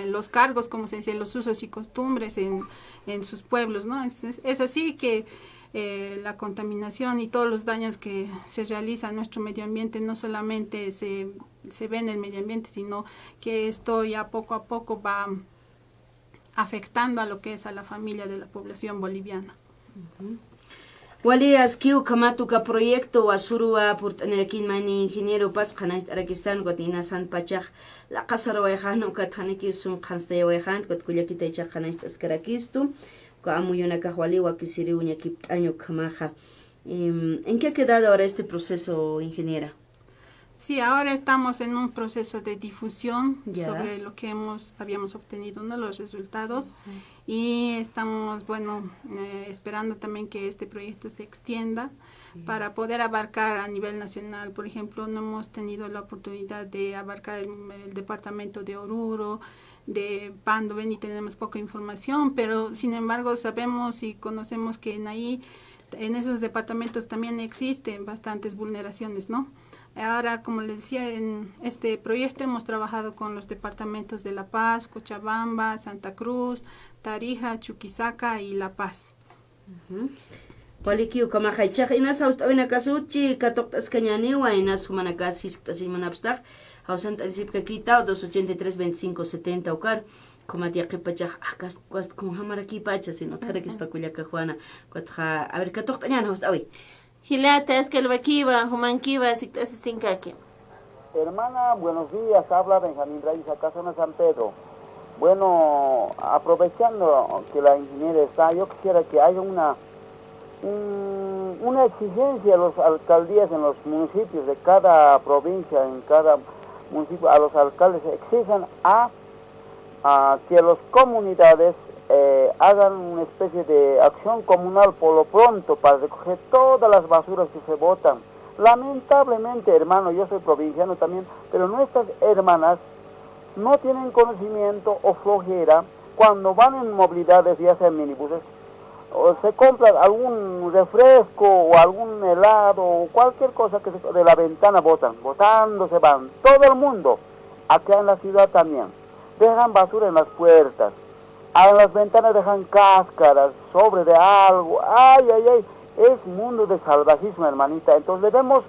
S21: los cargos, como se dice, los usos y costumbres en sus pueblos, ¿no? Es así que la contaminación y todos los daños que se realizan a nuestro medio ambiente no solamente se ve en el medio ambiente, sino que esto ya poco a poco va afectando a lo que es a la familia de la población boliviana.
S3: Wali askiu kamatuka proyecto wasurua por tener aquí mani ingeniero pas khanais arakistan gotina san pachak la kasara wehan ukathaniki sum khanste wehan kot kulyakita cha khanais askarakistu ko amuyuna kahwali wakisiri uña kip año kamaja. ¿En qué ha quedado ahora este proceso, ingeniera?
S21: Sí, ahora estamos en un proceso de difusión sobre lo que habíamos obtenido, ¿no? Los resultados. Y estamos, esperando también que este proyecto se extienda para poder abarcar a nivel nacional. Por ejemplo, no hemos tenido la oportunidad de abarcar el departamento de Oruro, de Pando, y tenemos poca información, pero sin embargo sabemos y conocemos que en esos departamentos también existen bastantes vulneraciones, ¿no? Ahora, como les decía, en este proyecto hemos trabajado con los departamentos de La Paz, Cochabamba, Santa Cruz, Tarija, Chuquisaca y La Paz.
S3: Walikiu kama khaychak ina saustawina kasuchi katoktas kañaniwa ina sumanakasis tasimanapstak hausan talsipka kita 283 25 70 ukar como tiaqi pachak akas como hamaraki pacha sino tarakis pakullaka Juana kwatja a ver katoktañan haustawi.
S2: Hilata, es que el vaquiva, humanquiva, si te sin caque.
S16: Hermana, buenos días, habla Benjamín Reyes, acá zona San Pedro. Bueno, aprovechando que la ingeniera está, yo quisiera que haya una exigencia a las alcaldías en los municipios de cada provincia, en cada municipio, a los alcaldes exijan a que las comunidades hagan una especie de acción comunal por lo pronto para recoger todas las basuras que se botan. Lamentablemente, hermano, yo soy provinciano también, pero nuestras hermanas no tienen conocimiento o flojera cuando van en movilidades, ya sea en minibuses, o se compran algún refresco o algún helado o cualquier cosa que de la ventana botando se van. Todo el mundo, acá en la ciudad también, dejan basura en las puertas. En las ventanas dejan cáscaras, sobre de algo. Ay, es mundo de salvajismo, hermanita. Entonces debemos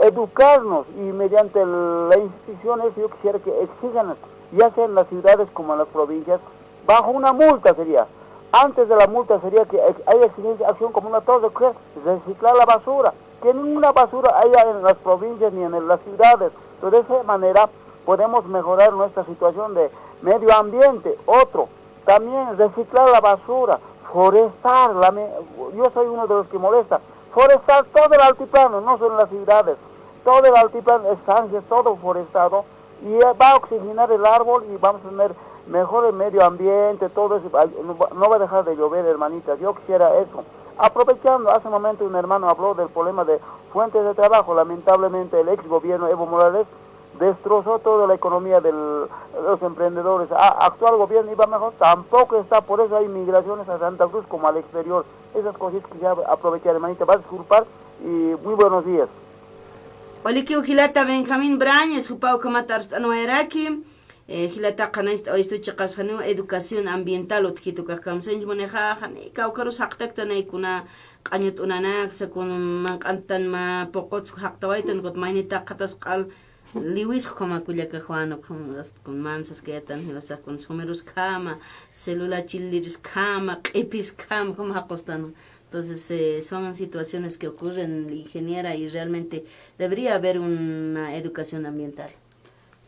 S16: educarnos y mediante las instituciones yo quisiera que exijan, ya sea en las ciudades como en las provincias, bajo una multa sería. Antes de la multa sería que haya exigencia, acción común a todos, reciclar la basura. Que ninguna basura haya en las provincias ni en las ciudades. Entonces de esa manera podemos mejorar nuestra situación de medio ambiente. Otro, también reciclar la basura, forestar, yo soy uno de los que molesta, forestar todo el altiplano, no solo en las ciudades, todo el altiplano, estancias, todo forestado, y va a oxigenar el árbol y vamos a tener mejor el medio ambiente, todo eso, no va a dejar de llover, hermanitas, yo quisiera eso. Aprovechando, hace un momento un hermano habló del problema de fuentes de trabajo, lamentablemente el ex gobierno Evo Morales destrozó toda la economía de los emprendedores. Actual gobierno iba mejor, tampoco está, por eso hay migraciones a Santa Cruz como al exterior. Esas cositas que ya aprovechar, hermanita, va a disculpar y muy buenos días.
S3: Walikiu hilata Benjamín Brañez, hupau kamatars anueraki, hilata kanais estoy chakasanu educación ambiental otjito kakamsenj maneja hani kaukarus haktak tanay kuna kanyut unanak sa kun mankantan ma pokot haktawaitan kot mainita katas kal Liwis como culiaca Juano con mansas que tan los consumidores cama, célula chiliris cama, epis cama, como acostan. Entonces son situaciones que ocurren, ingeniera, y realmente debería haber una educación ambiental.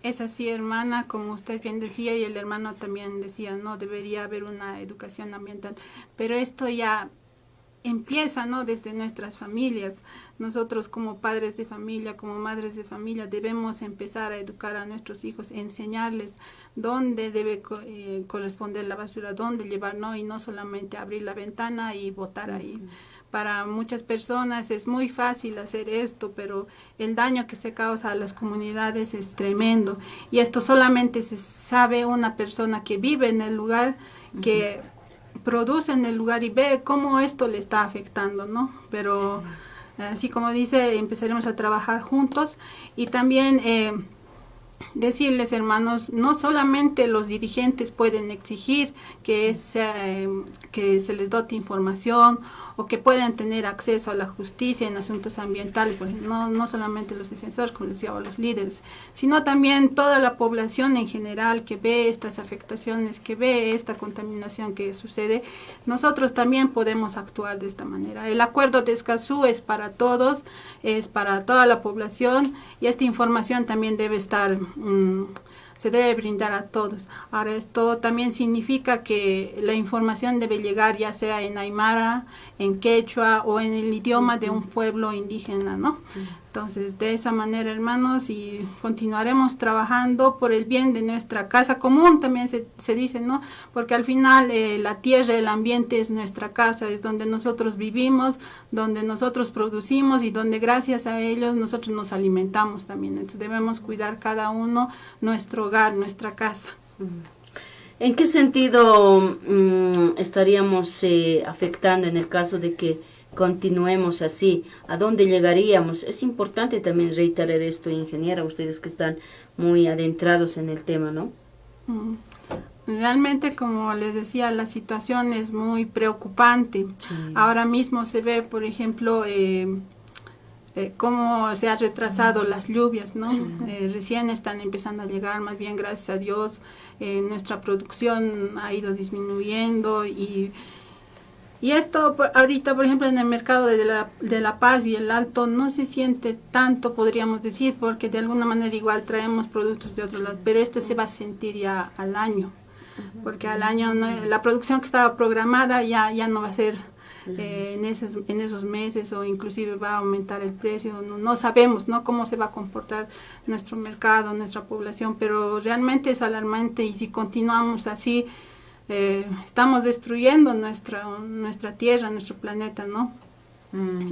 S21: Es así, hermana, como usted bien decía y el hermano también decía, no debería haber una educación ambiental, pero esto ya empieza, ¿no?, desde nuestras familias. Nosotros como padres de familia, como madres de familia, debemos empezar a educar a nuestros hijos, enseñarles dónde debe corresponder la basura, dónde llevar, ¿no?, y no solamente abrir la ventana y botar ahí. Para muchas personas es muy fácil hacer esto, pero el daño que se causa a las comunidades es tremendo. Y esto solamente se sabe una persona que vive en el lugar, que produce en el lugar y ve cómo esto le está afectando, ¿no? Pero Así como dice, empezaremos a trabajar juntos y también decirles, hermanos, no solamente los dirigentes pueden exigir que se les dote información o que puedan tener acceso a la justicia en asuntos ambientales, pues no solamente los defensores, como les decía, o los líderes, sino también toda la población en general que ve estas afectaciones, que ve esta contaminación que sucede. Nosotros también podemos actuar de esta manera. El acuerdo de Escazú es para todos, es para toda la población, y esta información también debe estar se debe brindar a todos. Ahora, esto también significa que la información debe llegar ya sea en aymara, en quechua o en el idioma de un pueblo indígena, ¿no? Entonces, de esa manera, hermanos, y continuaremos trabajando por el bien de nuestra casa común, también se dice, ¿no? Porque al final la tierra, el ambiente es nuestra casa, es donde nosotros vivimos, donde nosotros producimos y donde gracias a ellos nosotros nos alimentamos también. Entonces, debemos cuidar cada uno nuestro hogar, nuestra casa.
S3: ¿En qué sentido estaríamos afectando en el caso de que continuemos así? ¿A dónde llegaríamos? Es importante también reiterar esto, ingeniera, ustedes que están muy adentrados en el tema, ¿no?
S21: Realmente, como les decía, la situación es muy preocupante. Sí. Ahora mismo se ve, por ejemplo, cómo se ha retrasado las lluvias, ¿no? Sí. Recién están empezando a llegar, más bien gracias a Dios, nuestra producción ha ido disminuyendo y esto ahorita, por ejemplo, en el mercado de La Paz y el Alto no se siente tanto, podríamos decir, porque de alguna manera igual traemos productos de otro lado, pero esto se va a sentir ya al año, porque al año la producción que estaba programada ya no va a ser en esos meses, o inclusive va a aumentar el precio. No sabemos, ¿no?, cómo se va a comportar nuestro mercado, nuestra población, pero realmente es alarmante, y si continuamos así, estamos destruyendo nuestra tierra, nuestro planeta, ¿no?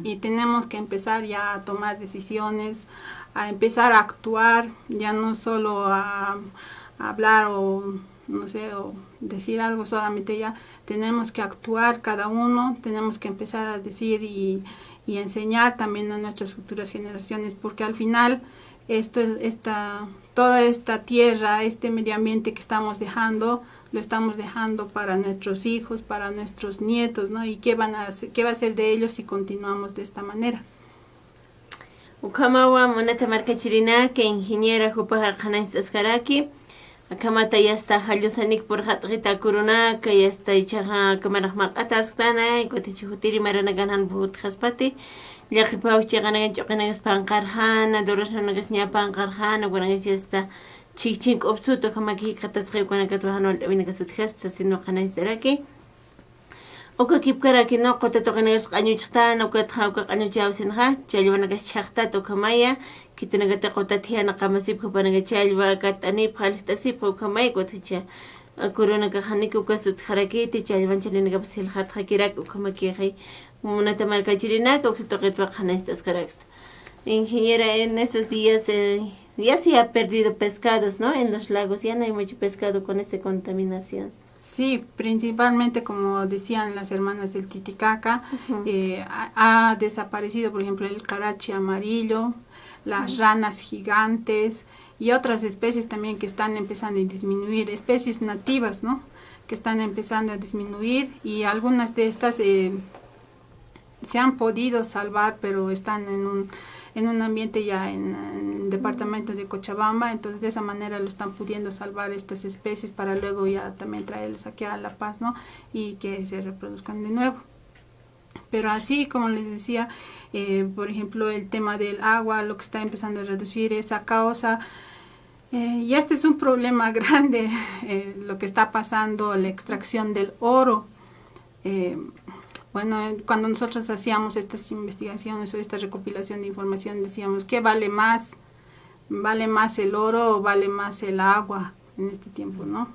S21: Y tenemos que empezar ya a tomar decisiones, a empezar a actuar, ya no solo a hablar o no sé, o decir algo solamente. Ya tenemos que actuar cada uno, tenemos que empezar a decir y enseñar también a nuestras futuras generaciones, porque al final toda esta tierra, este medio ambiente que estamos dejando, lo estamos dejando para nuestros hijos, para nuestros nietos, ¿no? ¿Y qué va a ser de ellos si continuamos de esta manera?
S2: Ukamawa moneta marca chirina que ingeniera jupa janas eskaraki akamata ya está halusanik por hatrita corona que ya está ichaja kamera maqatastana y cotichi hutiri marana ganan buhut khaspati ya khipau chigana chogana panqarhana dorosna gasnya panqarhana gona ya está chik obsuto kamaki khatasqi gona katwahano altabina kasutkhas sino qanais daraki oka kipkara que no cote tocaneros cañuchtan o que trajo cañuchao sinha chalwana que chachta to kamaya que tiene que te cotatia na kamasip ko pana que chalwa katani phaltasip ko kamay ko tcha corona que hani ko kasut kharaki te chalwan chalina que sil khat khakira ko kamaki hay una tamarca chirina que to que khana estas características. Ingeniera, en estos días ya se ha perdido pescados, ¿no? En los lagos ya no hay mucho pescado con esta contaminación.
S21: Sí, principalmente, como decían las hermanas del Titicaca, ha desaparecido, por ejemplo, el carachi amarillo, las ranas gigantes y otras especies también que están empezando a disminuir, especies nativas, ¿no?, que están empezando a disminuir, y algunas de estas se han podido salvar, pero están en un ambiente ya en el departamento de Cochabamba. Entonces de esa manera lo están pudiendo salvar estas especies para luego ya también traerlas aquí a La Paz, ¿no?, y que se reproduzcan de nuevo. Pero así como les decía, por ejemplo, el tema del agua, lo que está empezando a reducir esa causa, y este es un problema grande, lo que está pasando, la extracción del oro. Bueno, cuando nosotros hacíamos estas investigaciones o esta recopilación de información, decíamos, ¿qué vale más? ¿Vale más el oro o vale más el agua en este tiempo, no?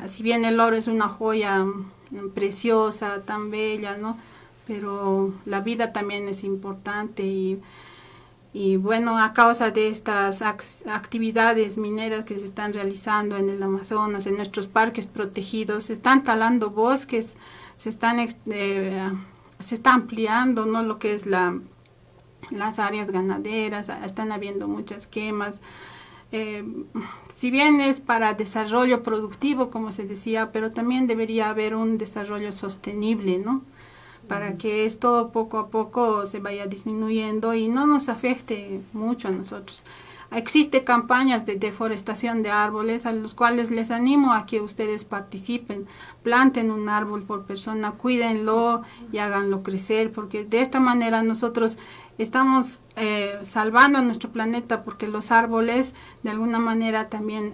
S21: Si bien el oro es una joya preciosa, tan bella, ¿no?, pero la vida también es importante, y bueno, a causa de estas actividades mineras que se están realizando en el Amazonas, en nuestros parques protegidos, se están talando bosques, se está ampliando, ¿no?, lo que es las áreas ganaderas, están habiendo muchas quemas. Si bien es para desarrollo productivo, como se decía, pero también debería haber un desarrollo sostenible, ¿no? Para que esto poco a poco se vaya disminuyendo y no nos afecte mucho a nosotros. Existen campañas de deforestación de árboles a los cuales les animo a que ustedes participen. Planten un árbol por persona, cuídenlo y háganlo crecer, porque de esta manera nosotros estamos salvando a nuestro planeta, porque los árboles de alguna manera también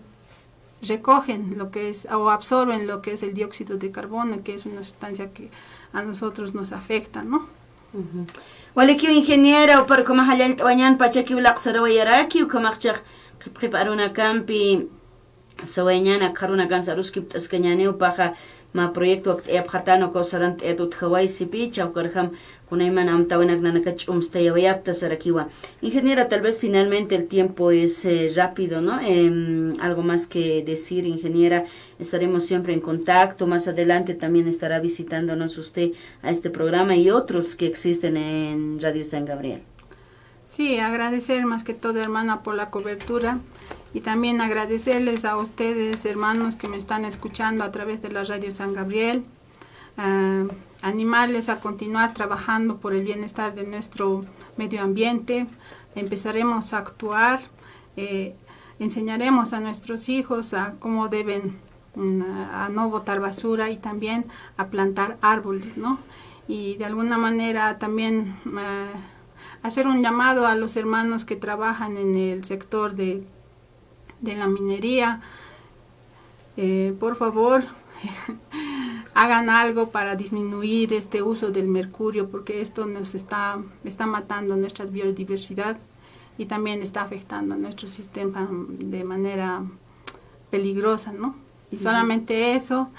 S21: recogen lo que es o absorben lo que es el dióxido de carbono, que es una sustancia que a nosotros nos afecta, ¿no?
S3: Waliki ingeniera para como halal tawañan pachaki ulaqsara wayaraki ukamaqchaq qipqip'aruna kampi sawañana qaruna kansaruski p'asqañani upaqa ma proyecto qatano kosaran t'etut hawaysipi chawqarham kunayman amtawanak nanaka ch'umstayawayapta sarakiwa. Ingeniera, tal vez finalmente el tiempo es rápido, ¿no? Algo más que decir, ingeniera. Estaremos siempre en contacto. Más adelante también estará visitándonos usted a este programa y otros que existen en Radio San Gabriel.
S21: Sí, agradecer más que todo, hermana, por la cobertura y también agradecerles a ustedes, hermanos, que me están escuchando a través de la Radio San Gabriel. Animarles a continuar trabajando por el bienestar de nuestro medio ambiente. Empezaremos a actuar, enseñaremos a nuestros hijos a cómo deben a no botar basura y también a plantar árboles, ¿no? Y de alguna manera también hacer un llamado a los hermanos que trabajan en el sector de la minería. Por favor, hagan algo para disminuir este uso del mercurio, porque esto nos está matando nuestra biodiversidad y también está afectando a nuestro sistema de manera peligrosa, ¿no? Y solamente eso.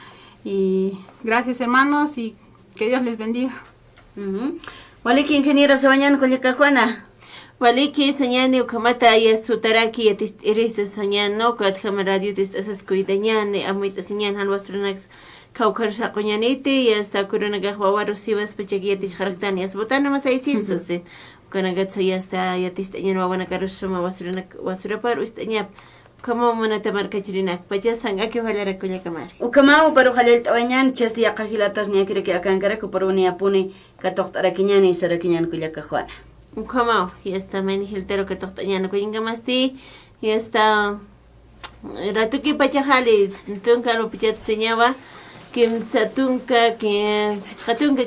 S21: Y gracias, hermanos, y que Dios les bendiga.
S3: Waliki ingeniera Sabañán Coleca Juana.
S2: Waliki señani ukamata ya sutaraki ya irisa señan no katjama radio tisas cuidañani amuita señan han wastronax kaukar saquñaniti ya está kurunaga wawaru sivas pechagiyatish jaraktani as botana mas aisinsosin kanagat ya está ya tistañan wawana karushuma wasurapar ustañap como monata markachirinak pachasanga que ojalá coña camar
S3: Ukamau para halal tawañan chasti yaqahilatas ñakire que akankara ko paruni apuni katoqtarakiñani sarakiñan kullaka Juana.
S2: Como ya está menihiltero que toqtañana kuyinga masti ya está ratuki pachajali tunka lo pichat señaba kimsa tunka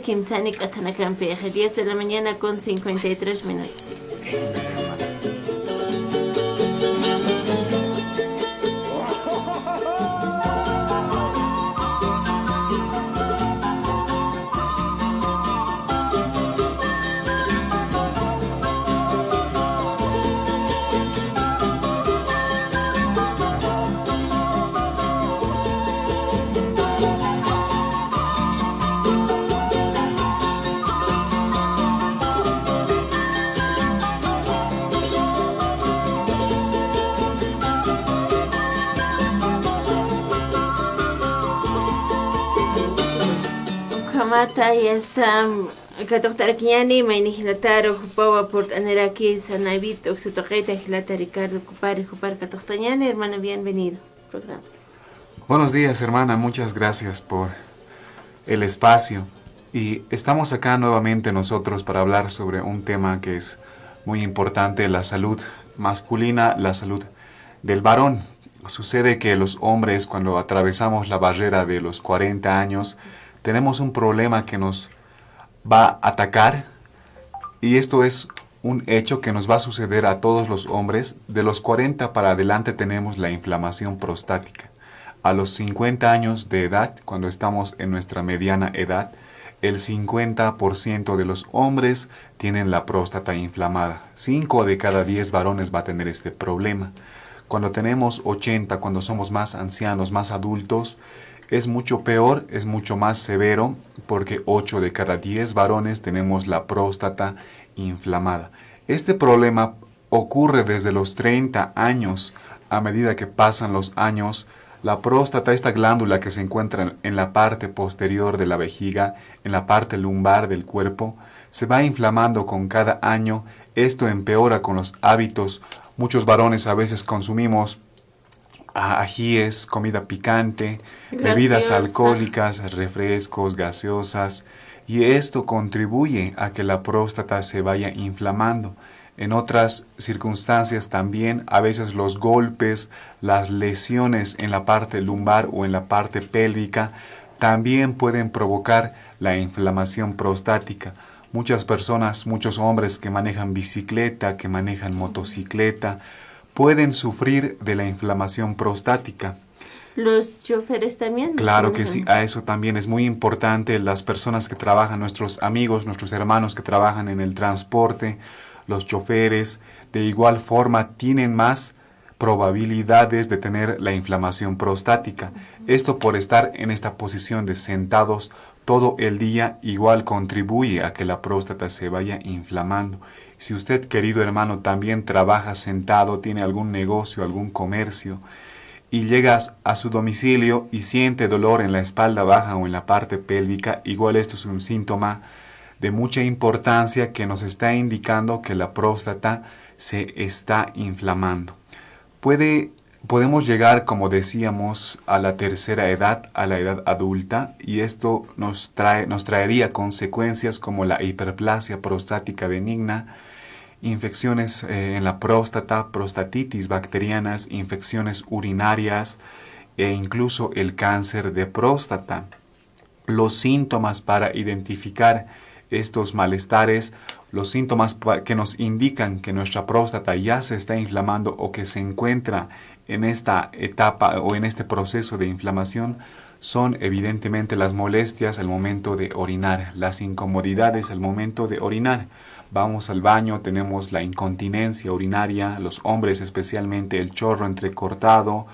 S2: kimsanik atanakampe 10 de la mañana con 53 minutos. Mata ya está katoktar kiñani maynihilataru hupawa por aneraki sanavit oxitoqeta hilata Ricardo Kupari Kupar katoktañani. Hermana, bienvenido al programa.
S1: Buenos días, hermana, muchas gracias por el espacio y estamos acá nuevamente nosotros para hablar sobre un tema que es muy importante, la salud masculina, la salud del varón. Sucede que los hombres, cuando atravesamos la barrera de los 40 años, tenemos un problema que nos va a atacar y esto es un hecho que nos va a suceder a todos los hombres. De los 40 para adelante tenemos la inflamación prostática. A los 50 años de edad, cuando estamos en nuestra mediana edad, el 50% de los hombres tienen la próstata inflamada. 5 de cada 10 varones va a tener este problema. Cuando tenemos 80, cuando somos más ancianos, más adultos, es mucho peor, es mucho más severo, porque 8 de cada 10 varones tenemos la próstata inflamada. Este problema ocurre desde los 30 años. A medida que pasan los años, la próstata, esta glándula que se encuentra en la parte posterior de la vejiga, en la parte lumbar del cuerpo, se va inflamando con cada año Esto empeora con los hábitos. Muchos varones a veces consumimos ajíes, comida picante, bebidas alcohólicas, refrescos, gaseosas, y esto contribuye a que la próstata se vaya inflamando. En otras circunstancias también, a veces los golpes, las lesiones en la parte lumbar o en la parte pélvica también pueden provocar la inflamación prostática. Muchas personas, muchos hombres que manejan bicicleta, que manejan motocicleta, pueden sufrir de la inflamación prostática.
S2: Los choferes también.
S1: Claro que sí, a eso también es muy importante. Las personas que trabajan, nuestros amigos, nuestros hermanos que trabajan en el transporte, los choferes, de igual forma tienen más probabilidades de tener la inflamación prostática. Esto por estar en esta posición de sentados todo el día igual contribuye a que la próstata se vaya inflamando. Si usted, querido hermano, también trabaja sentado, tiene algún negocio, algún comercio, y llegas a su domicilio y siente dolor en la espalda baja o en la parte pélvica, igual esto es un síntoma de mucha importancia que nos está indicando que la próstata se está inflamando. Podemos llegar, como decíamos, a la tercera edad, a la edad adulta, y esto nos traería consecuencias como la hiperplasia prostática benigna, infecciones en la próstata, prostatitis bacterianas, infecciones urinarias e incluso el cáncer de próstata. Los síntomas para identificar estos malestares, los síntomas que nos indican que nuestra próstata ya se está inflamando o que se encuentra en esta etapa o en este proceso de inflamación, son evidentemente las molestias al momento de orinar, las incomodidades al momento de orinar. Vamos al baño, tenemos la incontinencia urinaria, los hombres especialmente el chorro entrecortado,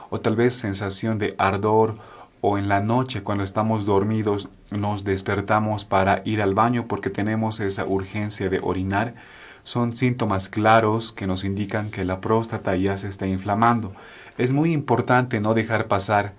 S1: o tal vez sensación de ardor, o en la noche cuando estamos dormidos nos despertamos para ir al baño porque tenemos esa urgencia de orinar. Son síntomas claros que nos indican que la próstata ya se está inflamando. Es muy importante no dejar pasar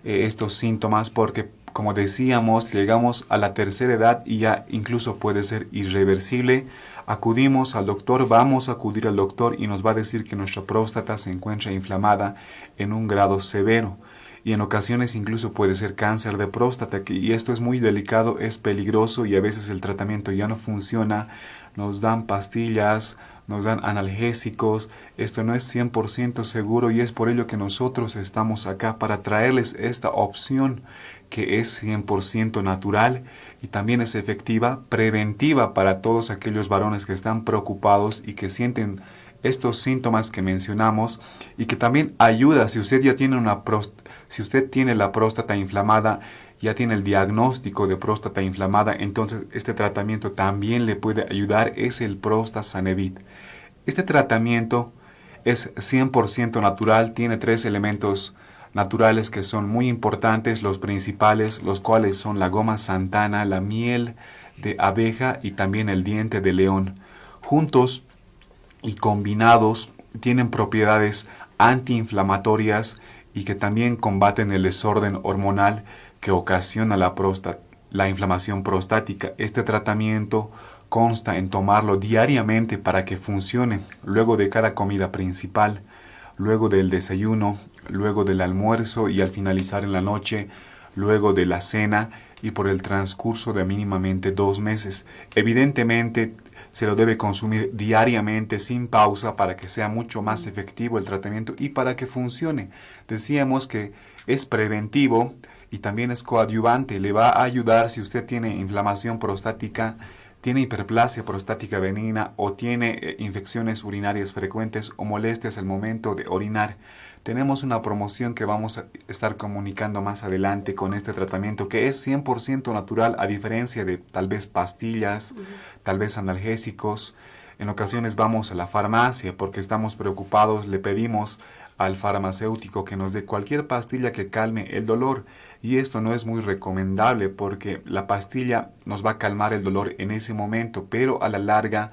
S1: estos síntomas porque, como decíamos, llegamos a la tercera edad y ya incluso puede ser irreversible. Acudimos al doctor, vamos a acudir al doctor y nos va a decir que nuestra próstata se encuentra inflamada en un grado severo. Y en ocasiones incluso puede ser cáncer de próstata, y esto es muy delicado, es peligroso y a veces el tratamiento ya no funciona. Nos dan pastillas, nos dan analgésicos, esto no es 100% seguro y es por ello que nosotros estamos acá para traerles esta opción que es 100% natural y también es efectiva, preventiva para todos aquellos varones que están preocupados y que sienten estos síntomas que mencionamos y que también ayuda si usted ya tiene si usted tiene la próstata inflamada, ya tiene el diagnóstico de próstata inflamada, entonces este tratamiento también le puede ayudar, es el Prostasanevit. Este tratamiento es 100% natural, tiene 3 elementos naturales que son muy importantes, los principales, los cuales son la goma santana, la miel de abeja y también el diente de león. Juntos y combinados tienen propiedades antiinflamatorias y que también combaten el desorden hormonal que ocasiona la inflamación prostática. Este tratamiento consta en tomarlo diariamente para que funcione luego de cada comida principal, luego del desayuno, luego del almuerzo y al finalizar en la noche, luego de la cena y por el transcurso de mínimamente 2 meses. Evidentemente se lo debe consumir diariamente sin pausa para que sea mucho más efectivo el tratamiento y para que funcione. Decíamos que es preventivo y también es coadyuvante, le va a ayudar si usted tiene inflamación prostática, tiene hiperplasia prostática benigna o tiene infecciones urinarias frecuentes o molestias al momento de orinar. Tenemos una promoción que vamos a estar comunicando más adelante con este tratamiento que es 100% natural a diferencia de tal vez pastillas, tal vez analgésicos. En ocasiones vamos a la farmacia porque estamos preocupados, le pedimos al farmacéutico que nos dé cualquier pastilla que calme el dolor y esto no es muy recomendable porque la pastilla nos va a calmar el dolor en ese momento, pero a la larga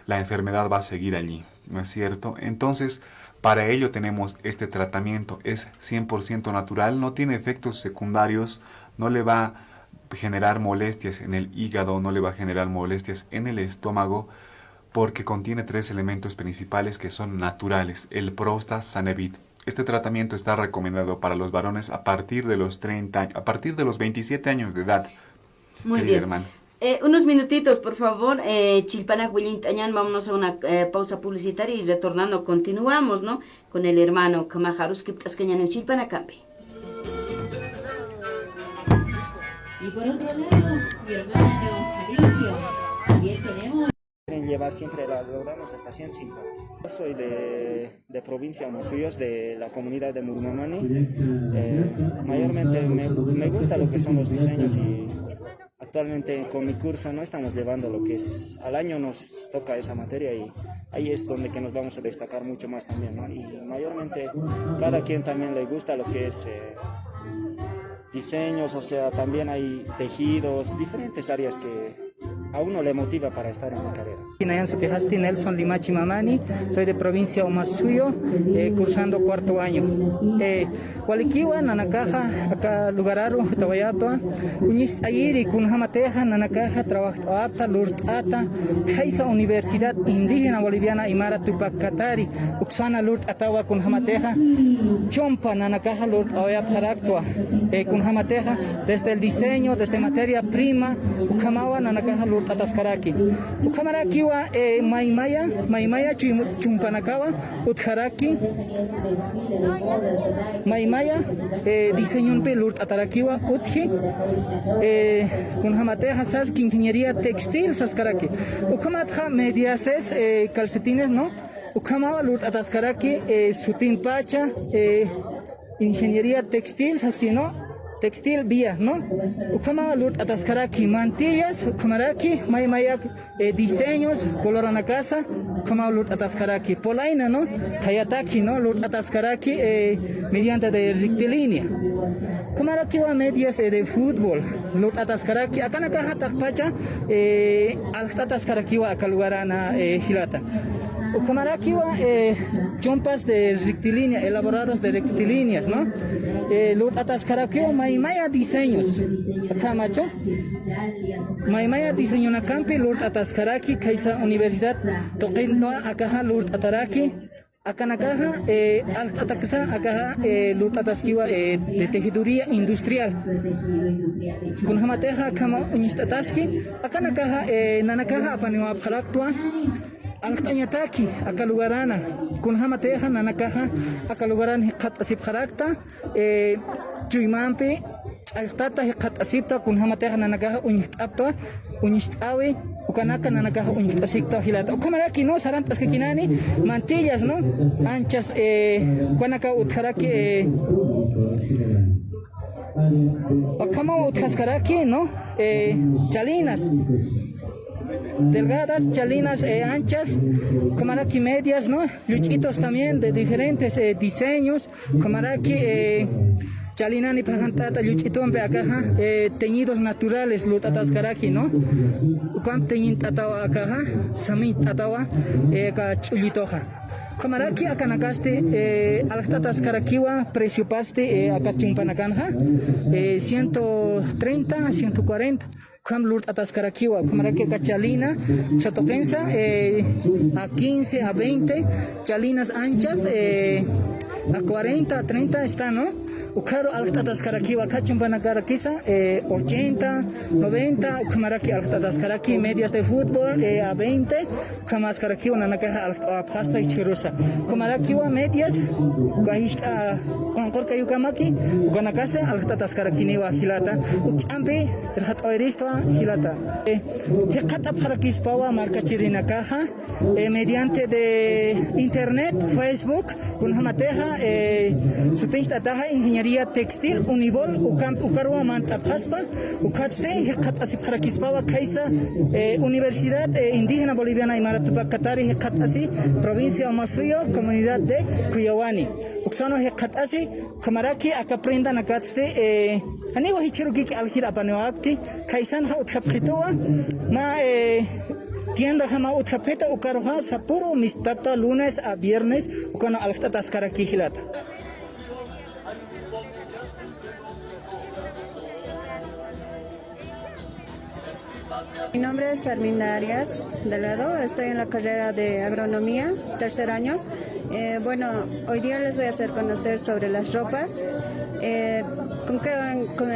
S1: la enfermedad va a seguir allí, ¿no es cierto? Entonces, para ello tenemos este tratamiento, es 100% natural, no tiene efectos secundarios, no le va a generar molestias en el hígado, no le va a generar molestias en el estómago, porque contiene 3 elementos principales que son naturales, el Prostasanevit. Este tratamiento está recomendado para los varones a partir de los 27 años de edad.
S3: Muy bien.
S1: Hermano.
S3: Unos minutitos, por favor. Chilpana Huillintañán, vámonos a una pausa publicitaria y retornando continuamos, ¿no? Con el hermano Kamajarus Kiptascañán en Chilpana Campi.
S17: Y por otro lado, mi hermano Mauricio, también tenemos...
S4: Llevar siempre logramos hasta 105. Soy de provincia Mosuyos, de la comunidad de Murumamani. Mayormente me gusta lo que son los diseños y actualmente con mi curso no estamos llevando lo que es, al año nos toca esa materia y ahí es donde que nos vamos a destacar mucho más también, ¿no? Y mayormente cada quien también le gusta lo que es diseños, o sea, también hay tejidos, diferentes áreas que a uno le motiva para estar en la carrera.
S22: Nelson Limachi Mamani, soy de provincia Omasuyo, cursando 4º año. Walikiwa, Nanakaja, acá Lugararu, Tawayatua, Unis Ayiri, Kunjamateja, Nanakaja, Trabajo Ata, Lurt-Ata, Kaisa Universidad Indígena Boliviana Aymara Tupac Katari, Uxana Lurt-Atawa, Kunjamateja, Chompa, Nanakaja, Lurt-Awayat-Jaractua, Kunjamateja, desde el diseño, desde materia prima, Ukamawa, Nanakaja, Lurt-Ataskaraki. Ukamarakiwa, Maimaya, Chumpanakawa, Utjaraki, Maimaya, diseño en Lurt-Atarakiwa, Utji, Kunjamateja, Sask, ingeniería textil, Saskaraki. Ukamatja, mediases, calcetines, ¿no? Ukamawa, Lurt-Ataskaraki, Sutin Pacha, ingeniería textil, Saski, ¿no? Textil vía, ¿no? Ukama Lurt Ataskaraki, mantillas, Ukamaraki, Maimayak, diseños, color en la casa, Ukama Lurt Ataskaraki, Polaina, ¿no? Hayataki, ¿no? Lurt Ataskaraki, mediante de rectilínea. Ukamaraki wa medias de fútbol, Lurt Ataskaraki, acá en la caja Takpacha, Al Ataskaraki wa acá lugarana Hilata. Ukamaraki wa chompas de rectilínea, elaboradas de rectilíneas, ¿no? Lurt Ataskaraki wa Maimaya diseños, acá macho. Maimaya diseño na campi, Lurt Ataskaraki, Kaisa Universidad, Toquintoa, acá Lurt Ataraki, acá na caja, Ataksa, acá Lurt Ataskiwa de tejiduría industrial. Kunjamateja, Kama Unistataski, acá na caja, Nanakaja, Apaniwa Abjaraktua. Altañataki, acá lugarana, Kunjamateja, Nanakaja, acá lugaran Kat Asip Jarakta, Chuimampi, Altata, Kat Asipta, Kunjamateja, Nanakaja, Unistapta, Unistawi, Ukanaka, Nanakaja, Unistasikta, Hilata. Ukamaraki, no, Sarantas Kakinani, mantillas, ¿no? Anchas, Kuanaka, Utjaraki, Okama, Utkaskaraki, ¿no? Chalinas. Delgadas, chalinas anchas, Komaraki medias, ¿no? Luchitos también de diferentes diseños, Komaraki chalinani pajantata, luchitompe acá, teñidos naturales, lutataskaraki, ¿no? Ukam teñin tatawa acá, samin tatawa, chulitoja. Komaraki acá nakaste, altatascaraquiwa, precio paste, acá chumpanacanja, 130, 140. Kam Lurt Atascaraquiwa, Komaraki Chalina, Chatopensa, a 15, a 20, chalinas anchas, a 40, a 30 está, ¿no? Ukaro Altatascaraquiwa, Cachumpanacarakisa, 80, 90, Komaraki Altatascaraqui, medias de fútbol, a 20, Kamascaraquiwa, Nanakaja, Alpasta y Chirusa. Komarakiwa, medias, Concorca Yukamaki, Guanacasa, Altatascaraquiniwa, Hilata, Uchampi, Hat Oirista, Hilata. Hekata Parakispawa, marca Chirinakaja, mediante de internet, Facebook, Kunhamateja, Sutinstataja, ingeniería textil, Unibol, Ukarwa Mantapaspa, Ukatzte, Hekat Asip Parakispawa, Kaisa, Universidad Indígena Boliviana Aymara Tupac Katari, Hekat Asi, provincia Omasuyo, comunidad de Cuyawani. Uxano Hekat Asi, Komaraki, Akaprenda Nakatzte, Anigo Hichirukiki Alhira Panuakti, Kaisan Utkapitoa, Ma tienda Hama Utkapeta, Ukaroha, Sapuro, Mistata, lunes a viernes, Ukano Altataskaraki Hilata.
S5: Mi nombre es Arminda Arias Delgado, estoy en la carrera de agronomía, tercer año. Bueno, hoy día les voy a hacer conocer sobre las ropas.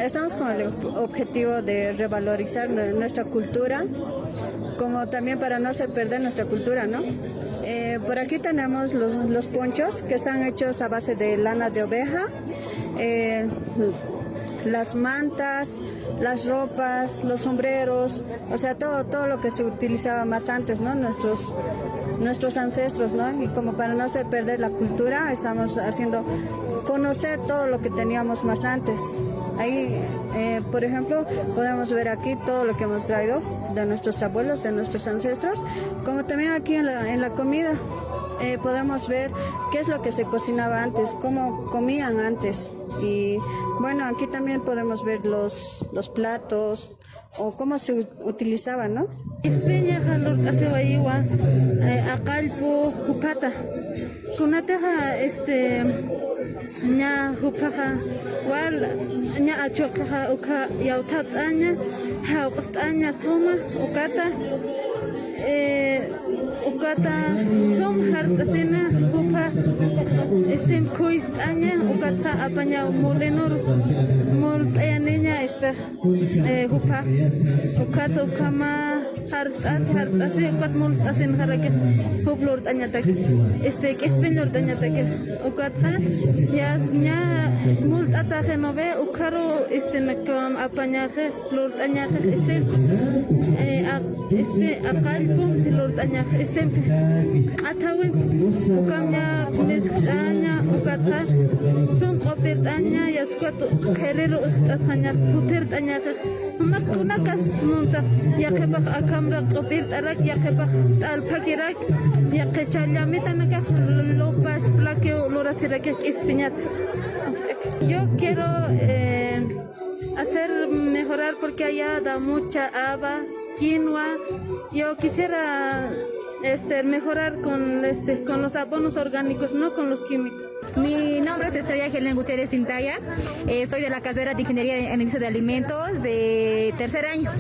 S5: Estamos con el objetivo de revalorizar nuestra cultura, como también para no hacer perder nuestra cultura, ¿no? Por aquí tenemos los ponchos que están hechos a base de lana de oveja, las mantas, las ropas, los sombreros, o sea, todo lo que se utilizaba más antes, ¿no? Nuestros ancestros, ¿no? Y como para no hacer perder la cultura, estamos haciendo conocer todo lo que teníamos más antes. Ahí, por ejemplo, podemos ver aquí todo lo que hemos traído de nuestros abuelos, de nuestros ancestros, como también aquí en la comida. Podemos ver qué es lo que se cocinaba antes, cómo comían antes. Y bueno, aquí también podemos ver los platos o cómo se utilizaban, ¿no?
S6: España jalur kasewaiwa aqalpu hupata kunataha nya hupaha wal nya achokaha uka yautapanya hauqstanya soma ukata som hartasena hupa kuistanya ukata apanya molenor moltayanya hupa ukata ukama harstase ukat molstasen harake hublor tanyatak kespenor tanyatak ukata yasnya multata genove ukaro nakam apanya lor tanyatak aqalpu lor tanyatak atawi ukamnya meskanya ukata som qopetanya yasquatu kerero ustasanya puter tanyatak makuna kasmunta yaqebaq akamra qopir tarak yaqebaq alpakirak yaqechallamita lopas plaqueo lorasirake espiñat. Yo quiero hacer mejorar porque allá da mucha haba, quinoa. Yo quisiera mejorar con los abonos orgánicos, no con los químicos.
S23: Mi nombre es Estrella Helen Gutiérrez Cintaya, soy de la carrera de Ingeniería en Industria de Alimentos de tercer año.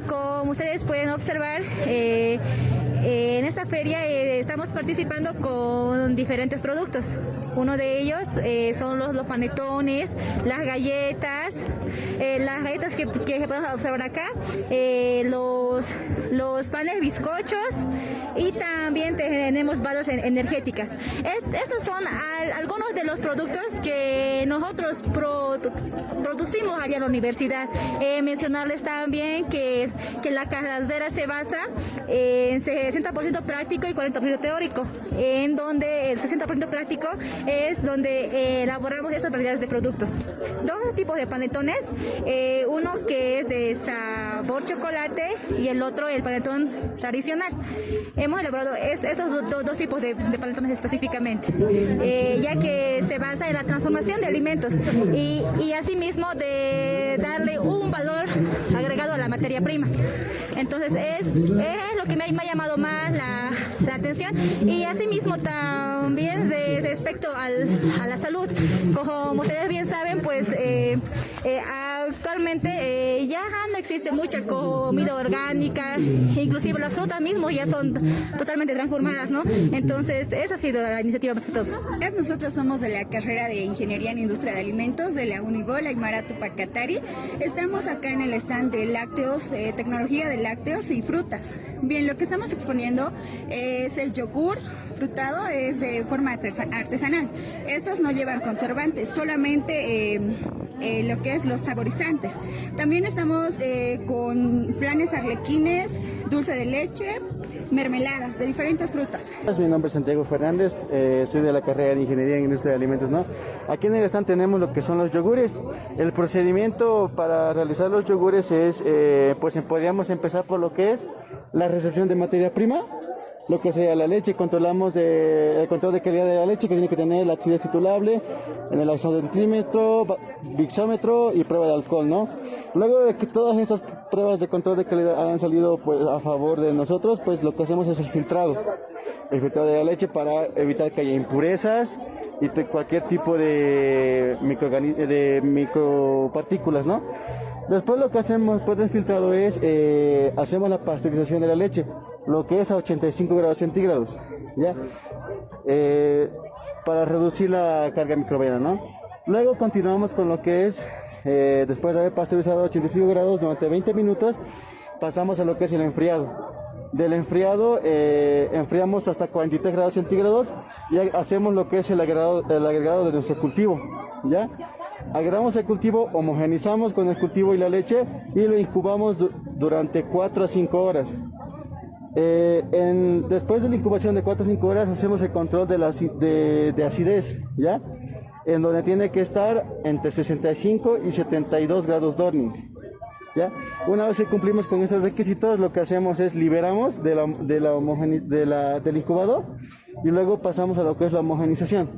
S23: Como ustedes pueden observar, en esta feria estamos participando con diferentes productos. Uno de ellos son los panetones, las galletas que podemos observar acá, los panes bizcochos y también tenemos barras energéticas. Estos son algunos de los productos que nosotros producimos allá en la universidad. Mencionarles también que la carrera se basa en 60% práctico y 40% teórico, en donde el 60% práctico es donde elaboramos estas variedades de productos. Dos tipos de panetones, uno que es de sabor chocolate y el otro el panetón tradicional. Hemos elaborado estos dos tipos de panetones específicamente, ya que se basa en la transformación de alimentos y asimismo de darle un valor agregado a la materia prima. Entonces es lo que me ha llamado más la atención, y asimismo también respecto a la salud. Como ustedes bien saben, pues actualmente ya no existe mucha comida orgánica, inclusive las frutas mismas ya son totalmente transformadas, ¿no? Entonces esa ha sido la iniciativa más que todo.
S24: Nosotros somos de la carrera de Ingeniería en Industria de Alimentos de la Unigol Aymara Tupac Katari. Estamos acá en el stand de lácteos, tecnología de lácteos y frutas. Bien, lo que estamos exponiendo es el yogur frutado, es de forma artesanal. Estos no llevan conservantes, solamente lo que es los saborizantes. También estamos con flanes arlequines, dulce de leche, mermeladas de diferentes frutas.
S25: Mi nombre es Santiago Fernández, soy de la carrera de Ingeniería en Industria de Alimentos, ¿no? Aquí en el stand tenemos lo que son los yogures. El procedimiento para realizar los yogures es, pues podríamos empezar por lo que es la recepción de materia prima, lo que sea la leche. Controlamos el control de calidad de la leche, que tiene que tener la acidez titulable, en el azotímetro, bixómetro y prueba de alcohol, ¿no? Luego de que todas esas pruebas de control de calidad hayan salido pues, a favor de nosotros, pues lo que hacemos es el filtrado de la leche para evitar que haya impurezas y cualquier tipo de micropartículas, ¿no? Después lo que hacemos después del filtrado es, hacemos la pasteurización de la leche, lo que es a 85 grados centígrados, ¿ya? Para reducir la carga microbiana, ¿no? Luego continuamos con lo que es, después de haber pasteurizado a 85 grados durante 20 minutos, pasamos a lo que es el enfriado. Del enfriado enfriamos hasta 43 grados centígrados y hacemos lo que es el agregado de nuestro cultivo, ¿ya? Agregamos el cultivo, homogenizamos con el cultivo y la leche y lo incubamos durante 4 a 5 horas. Después de la incubación de 4 a 5 horas hacemos el control de acidez, ¿ya? En donde tiene que estar entre 65 y 72 grados Dorning, ¿ya? Una vez que cumplimos con esos requisitos, lo que hacemos es liberamos del incubador y luego pasamos a lo que es la homogenización,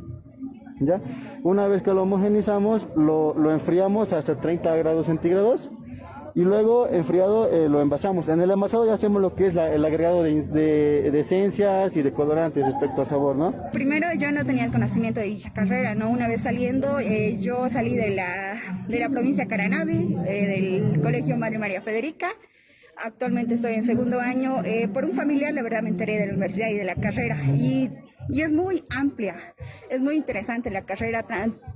S25: ¿ya? Una vez que lo homogenizamos, lo enfriamos hasta 30 grados centígrados y luego enfriado lo envasamos. En el envasado ya hacemos lo que es el agregado de esencias y de colorantes respecto al sabor, ¿no?
S24: Primero yo no tenía el conocimiento de dicha carrera, ¿no? Una vez saliendo, yo salí de la provincia de Caranavi, del Colegio Madre María Federica. Actualmente estoy en segundo año. Por un familiar, la verdad, me enteré de la universidad y de la carrera. Y es muy amplia, es muy interesante la carrera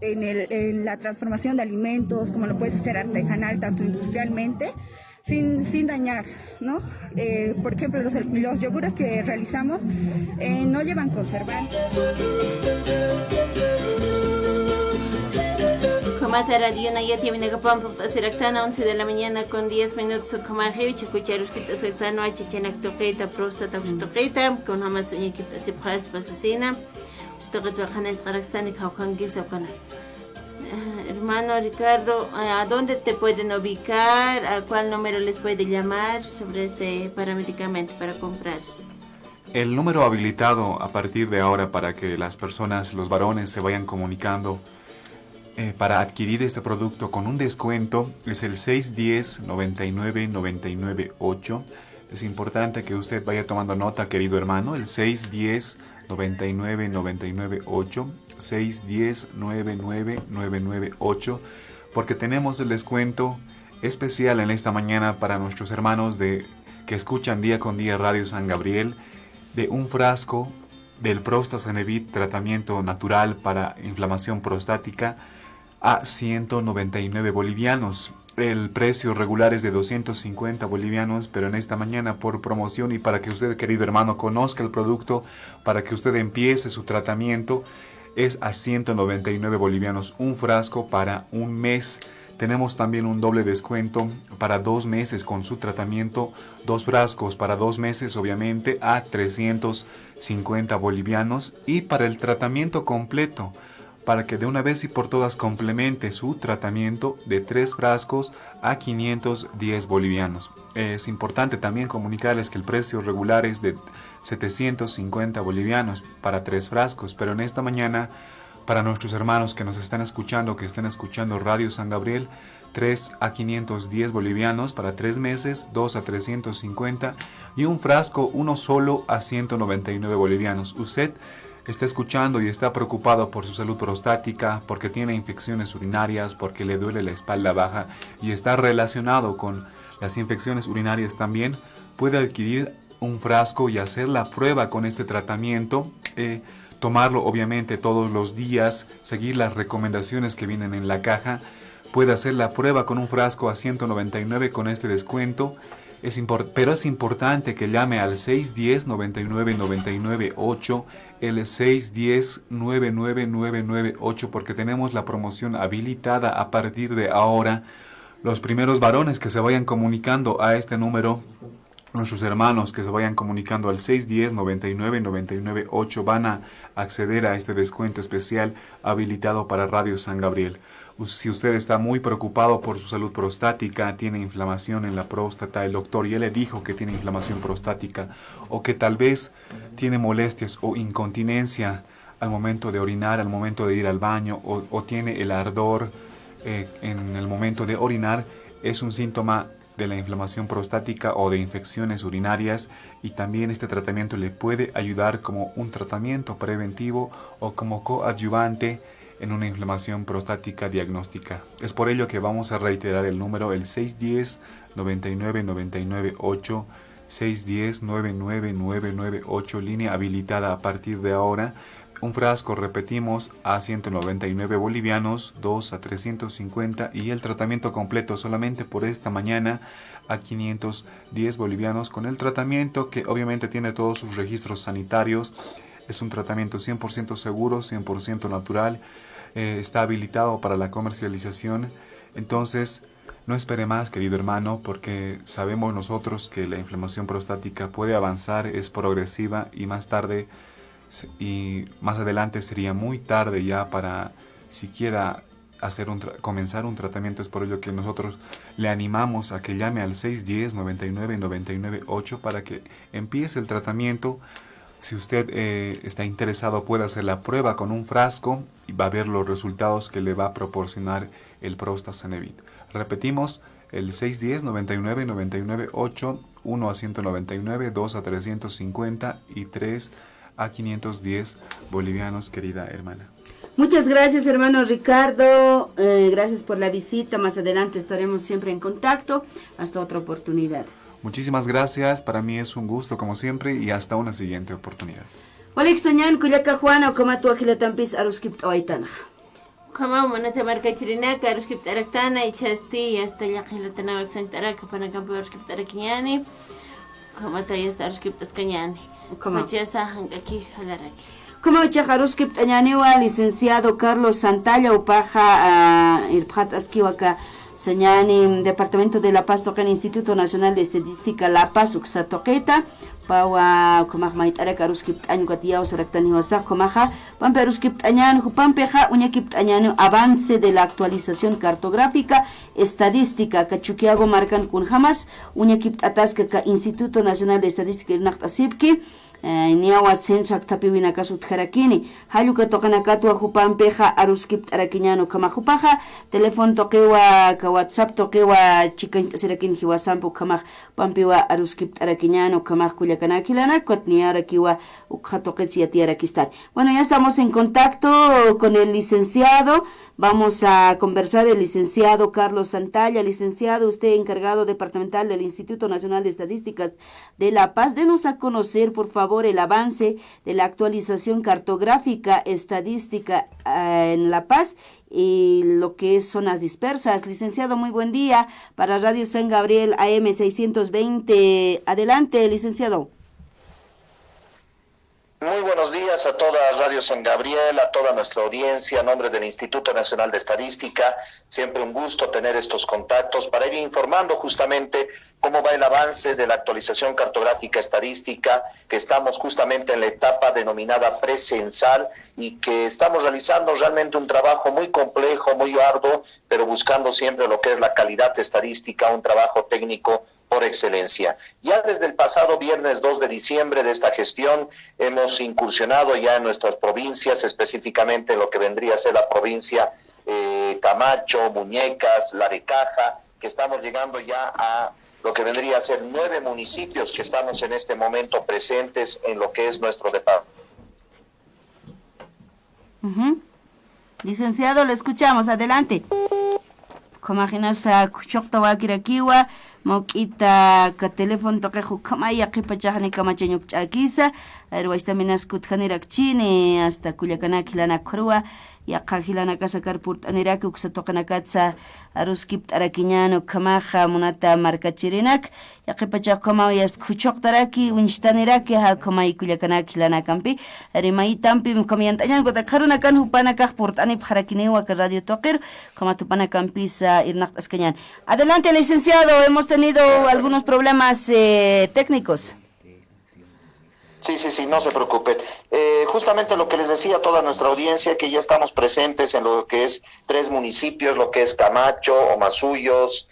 S24: en la transformación de alimentos, como lo puedes hacer artesanal, tanto industrialmente, sin dañar, ¿no? Por ejemplo, los yogures que realizamos no llevan conservantes.
S2: Comata Radio Nayati Vinagapam, Seractana, 11 de la mañana con 10 minutos. Comaje, Chicucharos, que te aceptan, Chichenac Toqueta, Prostata, Toqueta, con Hamas Uñiquita, Sipjas, Pasasina, Stoqueta, Janes, Garaxtan y Kaukanguisa, Hermano Ricardo, ¿a dónde te pueden ubicar? ¿A cuál número les puede llamar sobre este paramedicamento para comprarse?
S1: El número habilitado a partir de ahora para que las personas, los varones, se vayan comunicando para adquirir este producto con un descuento es el 610-99-99-8. Es importante que usted vaya tomando nota, querido hermano, el 610-99-99-8, 610-99-99-8, porque tenemos el descuento especial en esta mañana para nuestros hermanos que escuchan día con día Radio San Gabriel, de un frasco del Prostasanevit, tratamiento natural para inflamación prostática, a 199 bolivianos. El precio regular es de 250 bolivianos, pero en esta mañana por promoción y para que usted, querido hermano, conozca el producto, para que usted empiece su tratamiento, es a 199 bolivianos, un frasco para un mes. Tenemos también un doble descuento para 2 meses con su tratamiento, 2 frascos para 2 meses, obviamente, a 350 bolivianos. Y para el tratamiento completo, para que de una vez y por todas complemente su tratamiento, de 3 frascos a 510 bolivianos. Es importante también comunicarles que el precio regular es de 750 bolivianos para 3 frascos, pero en esta mañana, para nuestros hermanos que nos están escuchando, que están escuchando Radio San Gabriel, 3 a 510 bolivianos para 3 meses, 2 a 350 y un frasco, uno solo, a 199 bolivianos. Usted está escuchando y está preocupado por su salud prostática, porque tiene infecciones urinarias, porque le duele la espalda baja y está relacionado con las infecciones urinarias también, puede adquirir un frasco y hacer la prueba con este tratamiento, tomarlo obviamente todos los días, seguir las recomendaciones que vienen en la caja. Puede hacer la prueba con un frasco a 199 con este descuento. Pero es importante que llame al 610-99-99-8, el 610-99-99-8, porque tenemos la promoción habilitada a partir de ahora. Los primeros varones que se vayan comunicando a este número, nuestros hermanos que se vayan comunicando al 610-99-99-8 van a acceder a este descuento especial habilitado para Radio San Gabriel. Si usted está muy preocupado por su salud prostática, tiene inflamación en la próstata, el doctor ya le dijo que tiene inflamación prostática, o que tal vez tiene molestias o incontinencia al momento de orinar, al momento de ir al baño, o tiene el ardor en el momento de orinar, es un síntoma de la inflamación prostática o de infecciones urinarias, y también este tratamiento le puede ayudar como un tratamiento preventivo o como coadyuvante en una inflamación prostática diagnóstica. Es por ello que vamos a reiterar el número, el 610-99-99-8, 610-99-998, línea habilitada a partir de ahora. Un frasco, repetimos, a 199 bolivianos, 2 a 350, y el tratamiento completo solamente por esta mañana a 510 bolivianos, con el tratamiento que obviamente tiene todos sus registros sanitarios. Es un tratamiento 100% seguro, 100% natural, está habilitado para la comercialización. Entonces, no espere más, querido hermano, porque sabemos nosotros que la inflamación prostática puede avanzar, es progresiva, y más tarde y más adelante sería muy tarde ya para siquiera comenzar un tratamiento. Es por ello que nosotros le animamos a que llame al 610-99-99-8 para que empiece el tratamiento. Si usted está interesado, puede hacer la prueba con un frasco y va a ver los resultados que le va a proporcionar el Prostasanevit. Repetimos, el 610-99-99-8, 1 a 199, 2 a 350 y 3 a 510 bolivianos, querida hermana.
S3: Muchas gracias, hermano Ricardo. Gracias por la visita. Más adelante estaremos siempre en contacto. Hasta otra oportunidad.
S1: Muchísimas gracias. Para mí es un gusto, como siempre, y hasta una siguiente oportunidad.
S3: Walixañan, Cuyaca Juana, Comatu Agilatampis, Aruskip Oaitanja.
S2: Como monete marca chirinaca, Aruskip Tarakana, y Chasti, y hasta ya que lo tenemos en Taraka, para campo Aruskip Tarakiñani. Como te está Aruskip Tascañani. Como ya saben aquí, Halaraki.
S3: Como Chajaruskip Tañaniwa, licenciado Carlos Santalla, Upaja, Irpat Askiwaka, Sañani, Departamento de La Paz, toca el Instituto Nacional de Estadística La Paz, Uxatoqueta, Paua, Comaj Maitarek, Aruskip Tañuatiao, Saraktani Wasaj, Comaja, Pampe Aruskip Tañan, Jupampeja, Uñakip Tañan, avance de la actualización cartográfica, estadística, Cachuquiago marcan con jamás, Uñakip Atasca, Instituto Nacional de Estadística, Irnachtasipki, niawa censo aktapiwina kasut jarakini haluka tokanakatwa jupampeja aruskip arakiñano kamajupaja teléfono toquewa ka WhatsApp toquewa chikan sirakin hiwasampu kamaj pampiwa aruskip arakiñano kamaj kuyakanakilana kotniara kiwa ukjatoqetsi atiarakistar. Bueno, ya estamos en contacto con el licenciado. Vamos a conversar el licenciado Carlos Santalla. Licenciado, usted encargado departamental del Instituto Nacional de Estadísticas de La Paz, denos a conocer, por favor, el avance de la actualización cartográfica estadística en La Paz y lo que es zonas dispersas. Licenciado, muy buen día para Radio San Gabriel AM 620. Adelante, licenciado.
S7: Muy buenos días a toda Radio San Gabriel, a toda nuestra audiencia, a nombre del Instituto Nacional de Estadística. Siempre un gusto tener estos contactos para ir informando justamente cómo va el avance de la actualización cartográfica estadística, que estamos justamente en la etapa denominada precensal y que estamos realizando realmente un trabajo muy complejo, muy arduo, pero buscando siempre lo que es la calidad estadística, un trabajo técnico por excelencia. Ya desde el pasado viernes 2 de diciembre de esta gestión hemos incursionado ya en nuestras provincias, específicamente en lo que vendría a ser la provincia Camacho, Muñecas, La de Caja, que estamos llegando ya a lo que vendría a ser 9 municipios que estamos en este momento presentes en lo que es nuestro departamento.
S3: Licenciado, le escuchamos, adelante. Comaginas a Kuchoktawa Kirakiwa, Mokita, ka teléfono toque Jukamaya, que pachajane Kamacheño Chakisa, Aruastaminas Kutjanirakchini, hasta Culiacanac, Lana Crua, y a Kajilana Casa Carpurt, Aniraki, Uxatocanacatza, Aruskip Araquiñano, Kamaja, Monata, Marcachirinak, y a que pachacomaya Kuchoktaraki, Winstaniraki, Hakomai Culiacanac, Lana Campi, Arimai Tampi, Comiantañan, Gotakaruna Hupana Carpurt, Anip Harakinewa, que Radio Toker, como Tupana Campisa, Irnak Ascañan. Adelante, licenciado, hemos tenido algunos problemas técnicos.
S7: Sí, no se preocupe. Justamente lo que les decía a toda nuestra audiencia, que ya estamos presentes en lo que es 3 municipios, lo que es Camacho, Omasuyos,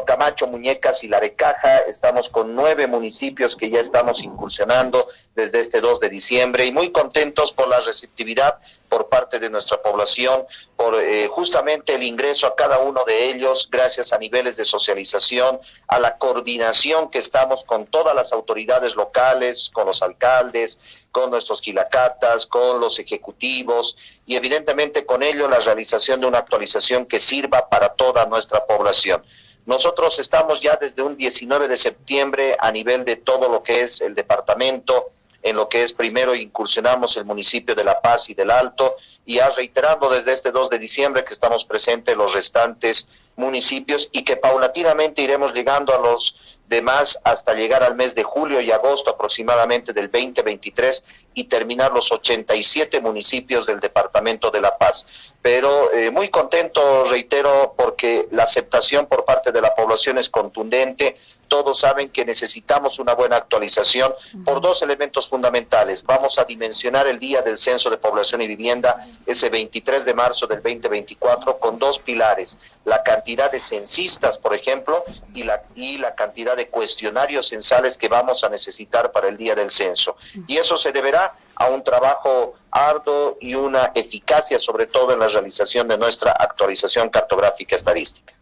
S7: Camacho, Muñecas y La de Caja. Estamos con 9 municipios que ya estamos incursionando desde este 2 de diciembre y muy contentos por la receptividad por parte de nuestra población, por justamente el ingreso a cada uno de ellos, gracias a niveles de socialización, a la coordinación que estamos con todas las autoridades locales, con los alcaldes, con nuestros quilacatas, con los ejecutivos y evidentemente con ello la realización de una actualización que sirva para toda nuestra población. Nosotros estamos ya desde un 19 de septiembre a nivel de todo lo que es el departamento, en lo que es primero incursionamos el municipio de La Paz y del Alto, y ya reiterando desde este 2 de diciembre que estamos presentes en los restantes municipios y que paulatinamente iremos llegando a los demás hasta llegar al mes de julio y agosto aproximadamente del 2023 y terminar los 87 municipios del departamento de La Paz. Pero muy contento, reitero, porque la aceptación por parte de la población es contundente. Todos saben que necesitamos una buena actualización por dos elementos fundamentales. Vamos a dimensionar el Día del Censo de Población y Vivienda ese 23 de marzo del 2024 con dos pilares: la cantidad de censistas, por ejemplo, y la cantidad de cuestionarios censales que vamos a necesitar para el día del censo. Y eso se deberá a un trabajo arduo y una eficacia, sobre todo en la realización de nuestra actualización cartográfica estadística.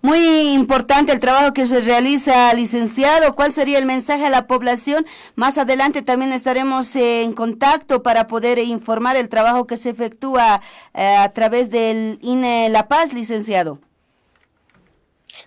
S3: Muy importante el trabajo que se realiza, licenciado. ¿Cuál sería el mensaje a la población? Más adelante también estaremos en contacto para poder informar el trabajo que se efectúa a través del INE La Paz, licenciado.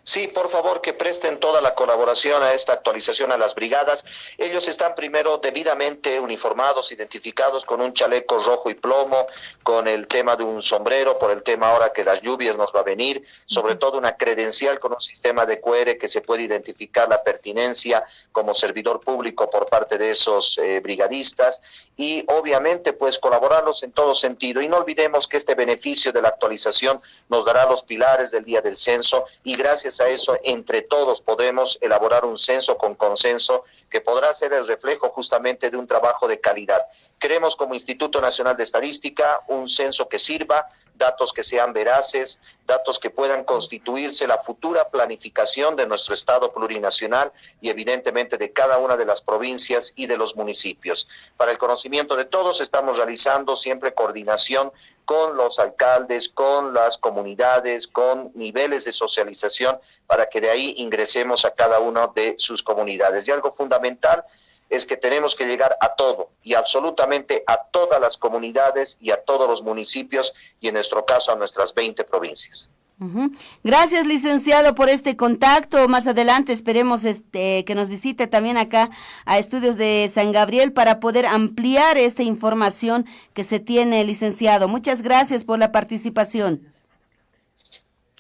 S7: Sí, por favor, que presten toda la colaboración a esta actualización a las brigadas. Ellos están primero debidamente uniformados, identificados con un chaleco rojo y plomo, con el tema de un sombrero, por el tema ahora que las lluvias nos va a venir, sobre todo una credencial con un sistema de QR que se puede identificar la pertinencia como servidor público por parte de esos brigadistas y obviamente pues colaborarlos en todo sentido. Y no olvidemos que este beneficio de la actualización nos dará los pilares del día del censo y gracias a eso, entre todos podemos elaborar un censo con consenso que podrá ser el reflejo justamente de un trabajo de calidad. Queremos como Instituto Nacional de Estadística un censo que sirva, datos que sean veraces, datos que puedan constituirse la futura planificación de nuestro Estado plurinacional y evidentemente de cada una de las provincias y de los municipios. Para el conocimiento de todos estamos realizando siempre coordinación con los alcaldes, con las comunidades, con niveles de socialización para que de ahí ingresemos a cada una de sus comunidades. Y algo fundamental es que tenemos que llegar a todo y absolutamente a todas las comunidades y a todos los municipios y en nuestro caso a nuestras 20 provincias.
S3: Gracias, licenciado, por este contacto. Más adelante esperemos que nos visite también acá a Estudios de San Gabriel para poder ampliar esta información que se tiene, licenciado. Muchas gracias por la participación.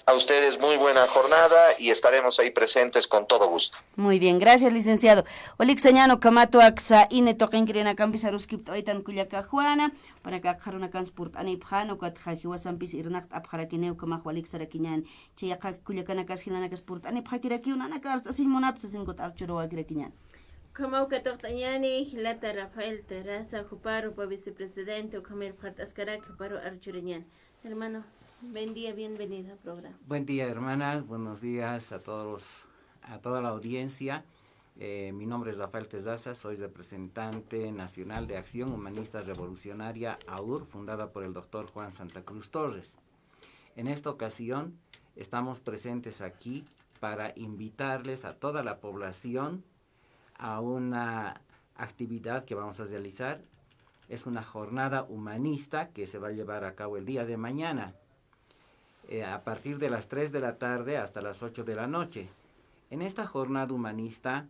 S7: A ustedes muy buena jornada y estaremos ahí presentes con todo gusto.
S3: Muy bien, gracias, licenciado. Olik señano kamato aksa ine toquen kirena campis aruskip oitan kuliaka juana para que akharuna kanspurt anipjano kat hajiwasampis irnakt abharakineu kama walik sarakinyan chiyaka kuliakana kashinana kaspurt anipjakiraki unana karta sin monapsa sin kot archuro kirakinyan.
S2: Como Catoctañani, Gilata Rafael Terraza, Juparo, vicepresidente, Comer Partascarac, Juparo Archuriñán. Hermano, buen día, bienvenido al programa.
S8: Buen día, hermanas, buenos días a toda la audiencia. Mi nombre es Rafael Terraza, soy representante nacional de Acción Humanista Revolucionaria AUR, fundada por el doctor Juan Santa Cruz Torres. En esta ocasión estamos presentes aquí para invitarles a toda la población a una actividad que vamos a realizar. Es una jornada humanista que se va a llevar a cabo el día de mañana, a partir de las 3 de la tarde hasta las 8 de la noche. En esta jornada humanista,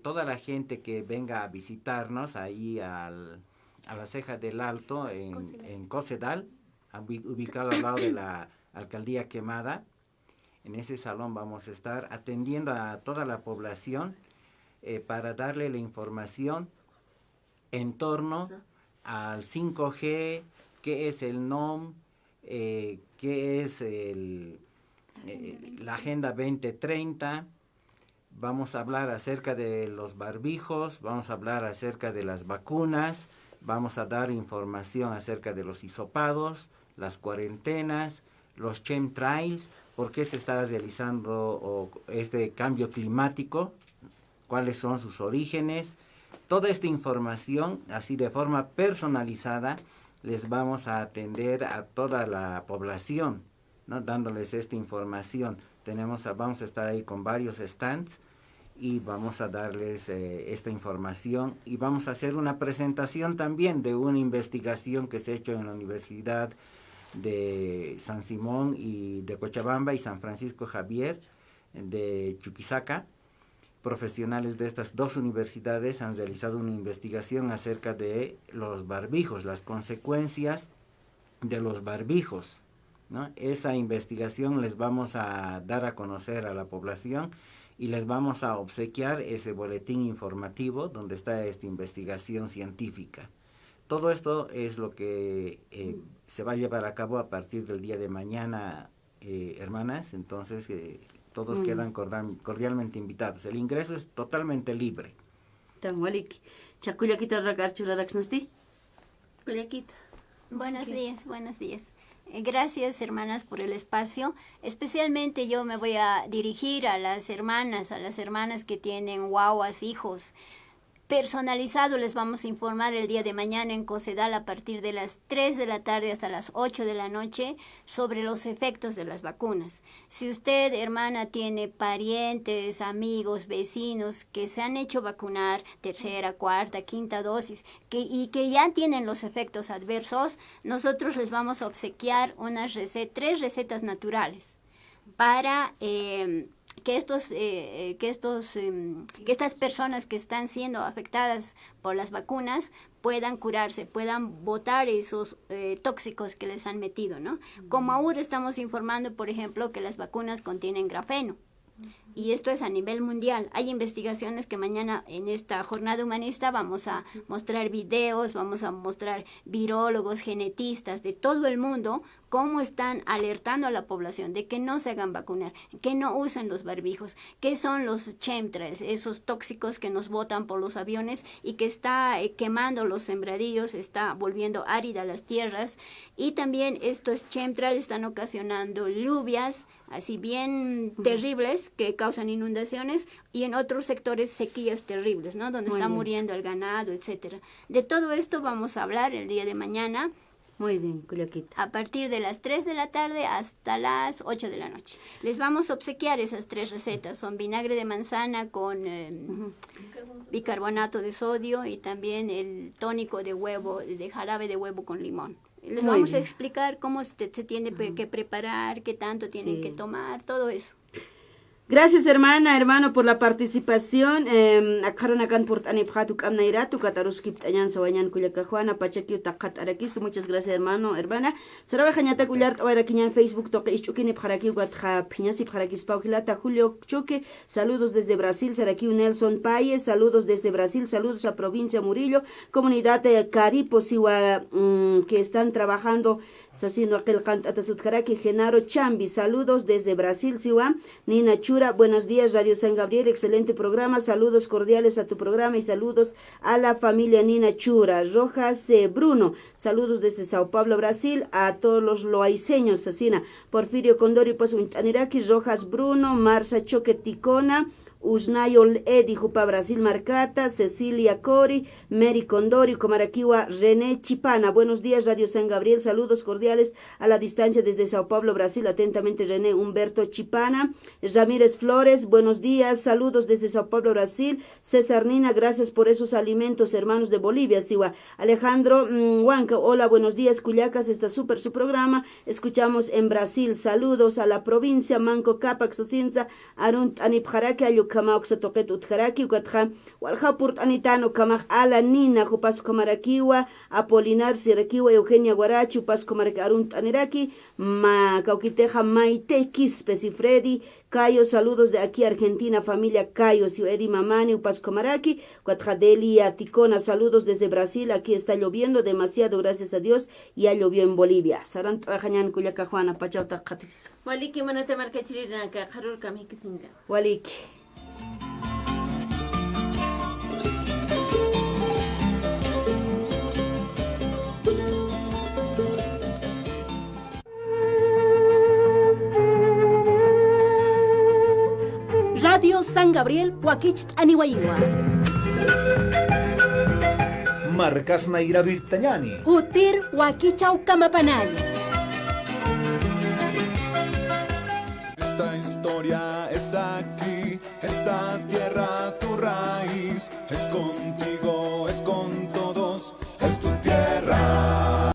S8: toda la gente que venga a visitarnos ahí a la Ceja del Alto, en Cocedal, ubicado al lado de la Alcaldía Quemada, en ese salón vamos a estar atendiendo a toda la población para darle la información en torno al 5G, qué es el NOM, qué es la Agenda 2030. Vamos a hablar acerca de los barbijos, vamos a hablar acerca de las vacunas, vamos a dar información acerca de los hisopados, las cuarentenas, los chemtrails, por qué se está realizando este cambio climático, cuáles son sus orígenes. Toda esta información, así de forma personalizada, les vamos a atender a toda la población, ¿no? Dándoles esta información. Vamos a estar ahí con varios stands y vamos a darles esta información y vamos a hacer una presentación también de una investigación que se ha hecho en la Universidad de San Simón y de Cochabamba y San Francisco Javier de Chuquisaca. Profesionales de estas dos universidades han realizado una investigación acerca de los barbijos, las consecuencias de los barbijos, ¿no? Esa investigación les vamos a dar a conocer a la población y les vamos a obsequiar ese boletín informativo donde está esta investigación científica. Todo esto es lo que se va a llevar a cabo a partir del día de mañana, hermanas, entonces todos quedan cordialmente invitados. El ingreso es totalmente libre.
S9: Buenos días, buenos días. Gracias, hermanas, por el espacio. Especialmente yo me voy a dirigir a las hermanas que tienen guaguas, hijos. Personalizado les vamos a informar el día de mañana en Cocedal a partir de las 3 de la tarde hasta las 8 de la noche sobre los efectos de las vacunas. Si usted, hermana, tiene parientes, amigos, vecinos que se han hecho vacunar tercera, cuarta, quinta dosis y que ya tienen los efectos adversos, nosotros les vamos a obsequiar 3 recetas naturales para que estas personas que están siendo afectadas por las vacunas puedan curarse, puedan botar esos tóxicos que les han metido, ¿no? Como ahora estamos informando, por ejemplo, que las vacunas contienen grafeno. Y esto es a nivel mundial. Hay investigaciones que mañana en esta jornada humanista vamos a mostrar videos, vamos a mostrar virólogos, genetistas de todo el mundo, cómo están alertando a la población de que no se hagan vacunar, que no usen los barbijos, qué son los chemtrails, esos tóxicos que nos botan por los aviones y que está quemando los sembradíos, está volviendo áridas las tierras, y también estos chemtrails están ocasionando lluvias así bien terribles que causan inundaciones, y en otros sectores sequías terribles, ¿no? Donde está muriendo el ganado, etcétera. De todo esto vamos a hablar el día de mañana.
S3: Muy bien, Culiaquita.
S9: A partir de las 3 de la tarde hasta las 8 de la noche. Les vamos a obsequiar esas 3 recetas. Son vinagre de manzana con bicarbonato de sodio y también el tónico de huevo, de jarabe de huevo con limón. Les vamos a explicar cómo se tiene que preparar, qué tanto tienen que tomar, todo eso.
S3: Gracias, hermano, por la participación. Muchas gracias, hermana. Saludos desde Brasil, Saraquiu Nelson Paye, saludos desde Brasil, saludos a Provincia Murillo, comunidad Caripo, Siwa, que están trabajando, haciendo aquel cantatasutcaraqui, Genaro Chambi, saludos desde Brasil, Siwa, Nina Chura, buenos días, Radio San Gabriel, excelente programa, saludos cordiales a tu programa y saludos a la familia Nina Chura. Rojas Bruno, saludos desde Sao Paulo, Brasil, a todos los loaiseños, asina, Porfirio Condori, pues Aniraki, Rojas Bruno, Marza Choqueticona, Usnayol Edi, Jupa Brasil Marcata, Cecilia Cori, Mary Condori, Comaraquiwa, René Chipana. Buenos días, Radio San Gabriel, saludos cordiales a la distancia desde Sao Paulo, Brasil, atentamente René Humberto Chipana. Ramírez Flores, buenos días, saludos desde Sao Paulo, Brasil. César Nina, gracias por esos alimentos, hermanos de Bolivia, Siwa. Alejandro Huanca, hola, buenos días, Cuyacas, está súper su programa, escuchamos en Brasil, saludos a la provincia, Manco Capac, Socienza, Arunt Anipjarake, Kama oxatoqet utjaraki ukatja walja purt anitano kama ala nina jupas komarakiwa Apolinar Sirakiwa Eugenia Guarachi upas komarak arunt aniraki ma kaukiteja maite Quispe Freddy Cayo, saludos de aquí Argentina, familia Cayo, Edi Mamani, upas komaraki Cuatjadelia Ticona, saludos desde Brasil, aquí está lloviendo demasiado, gracias a Dios, ya llovió en Bolivia. Saran trajañan Cuyaca Juana Pachauta Katis.
S10: Waliki manate marcachirina ka harul kamikisinga.
S3: Waliki.
S11: Radio San Gabriel, Huaquich Anihuayua. Marcas Naira Virtañani.
S17: Kutir Wakichau Kamapanay.
S19: Esta historia es aquí, esta tierra tu raíz, es contigo, es con todos, es tu tierra.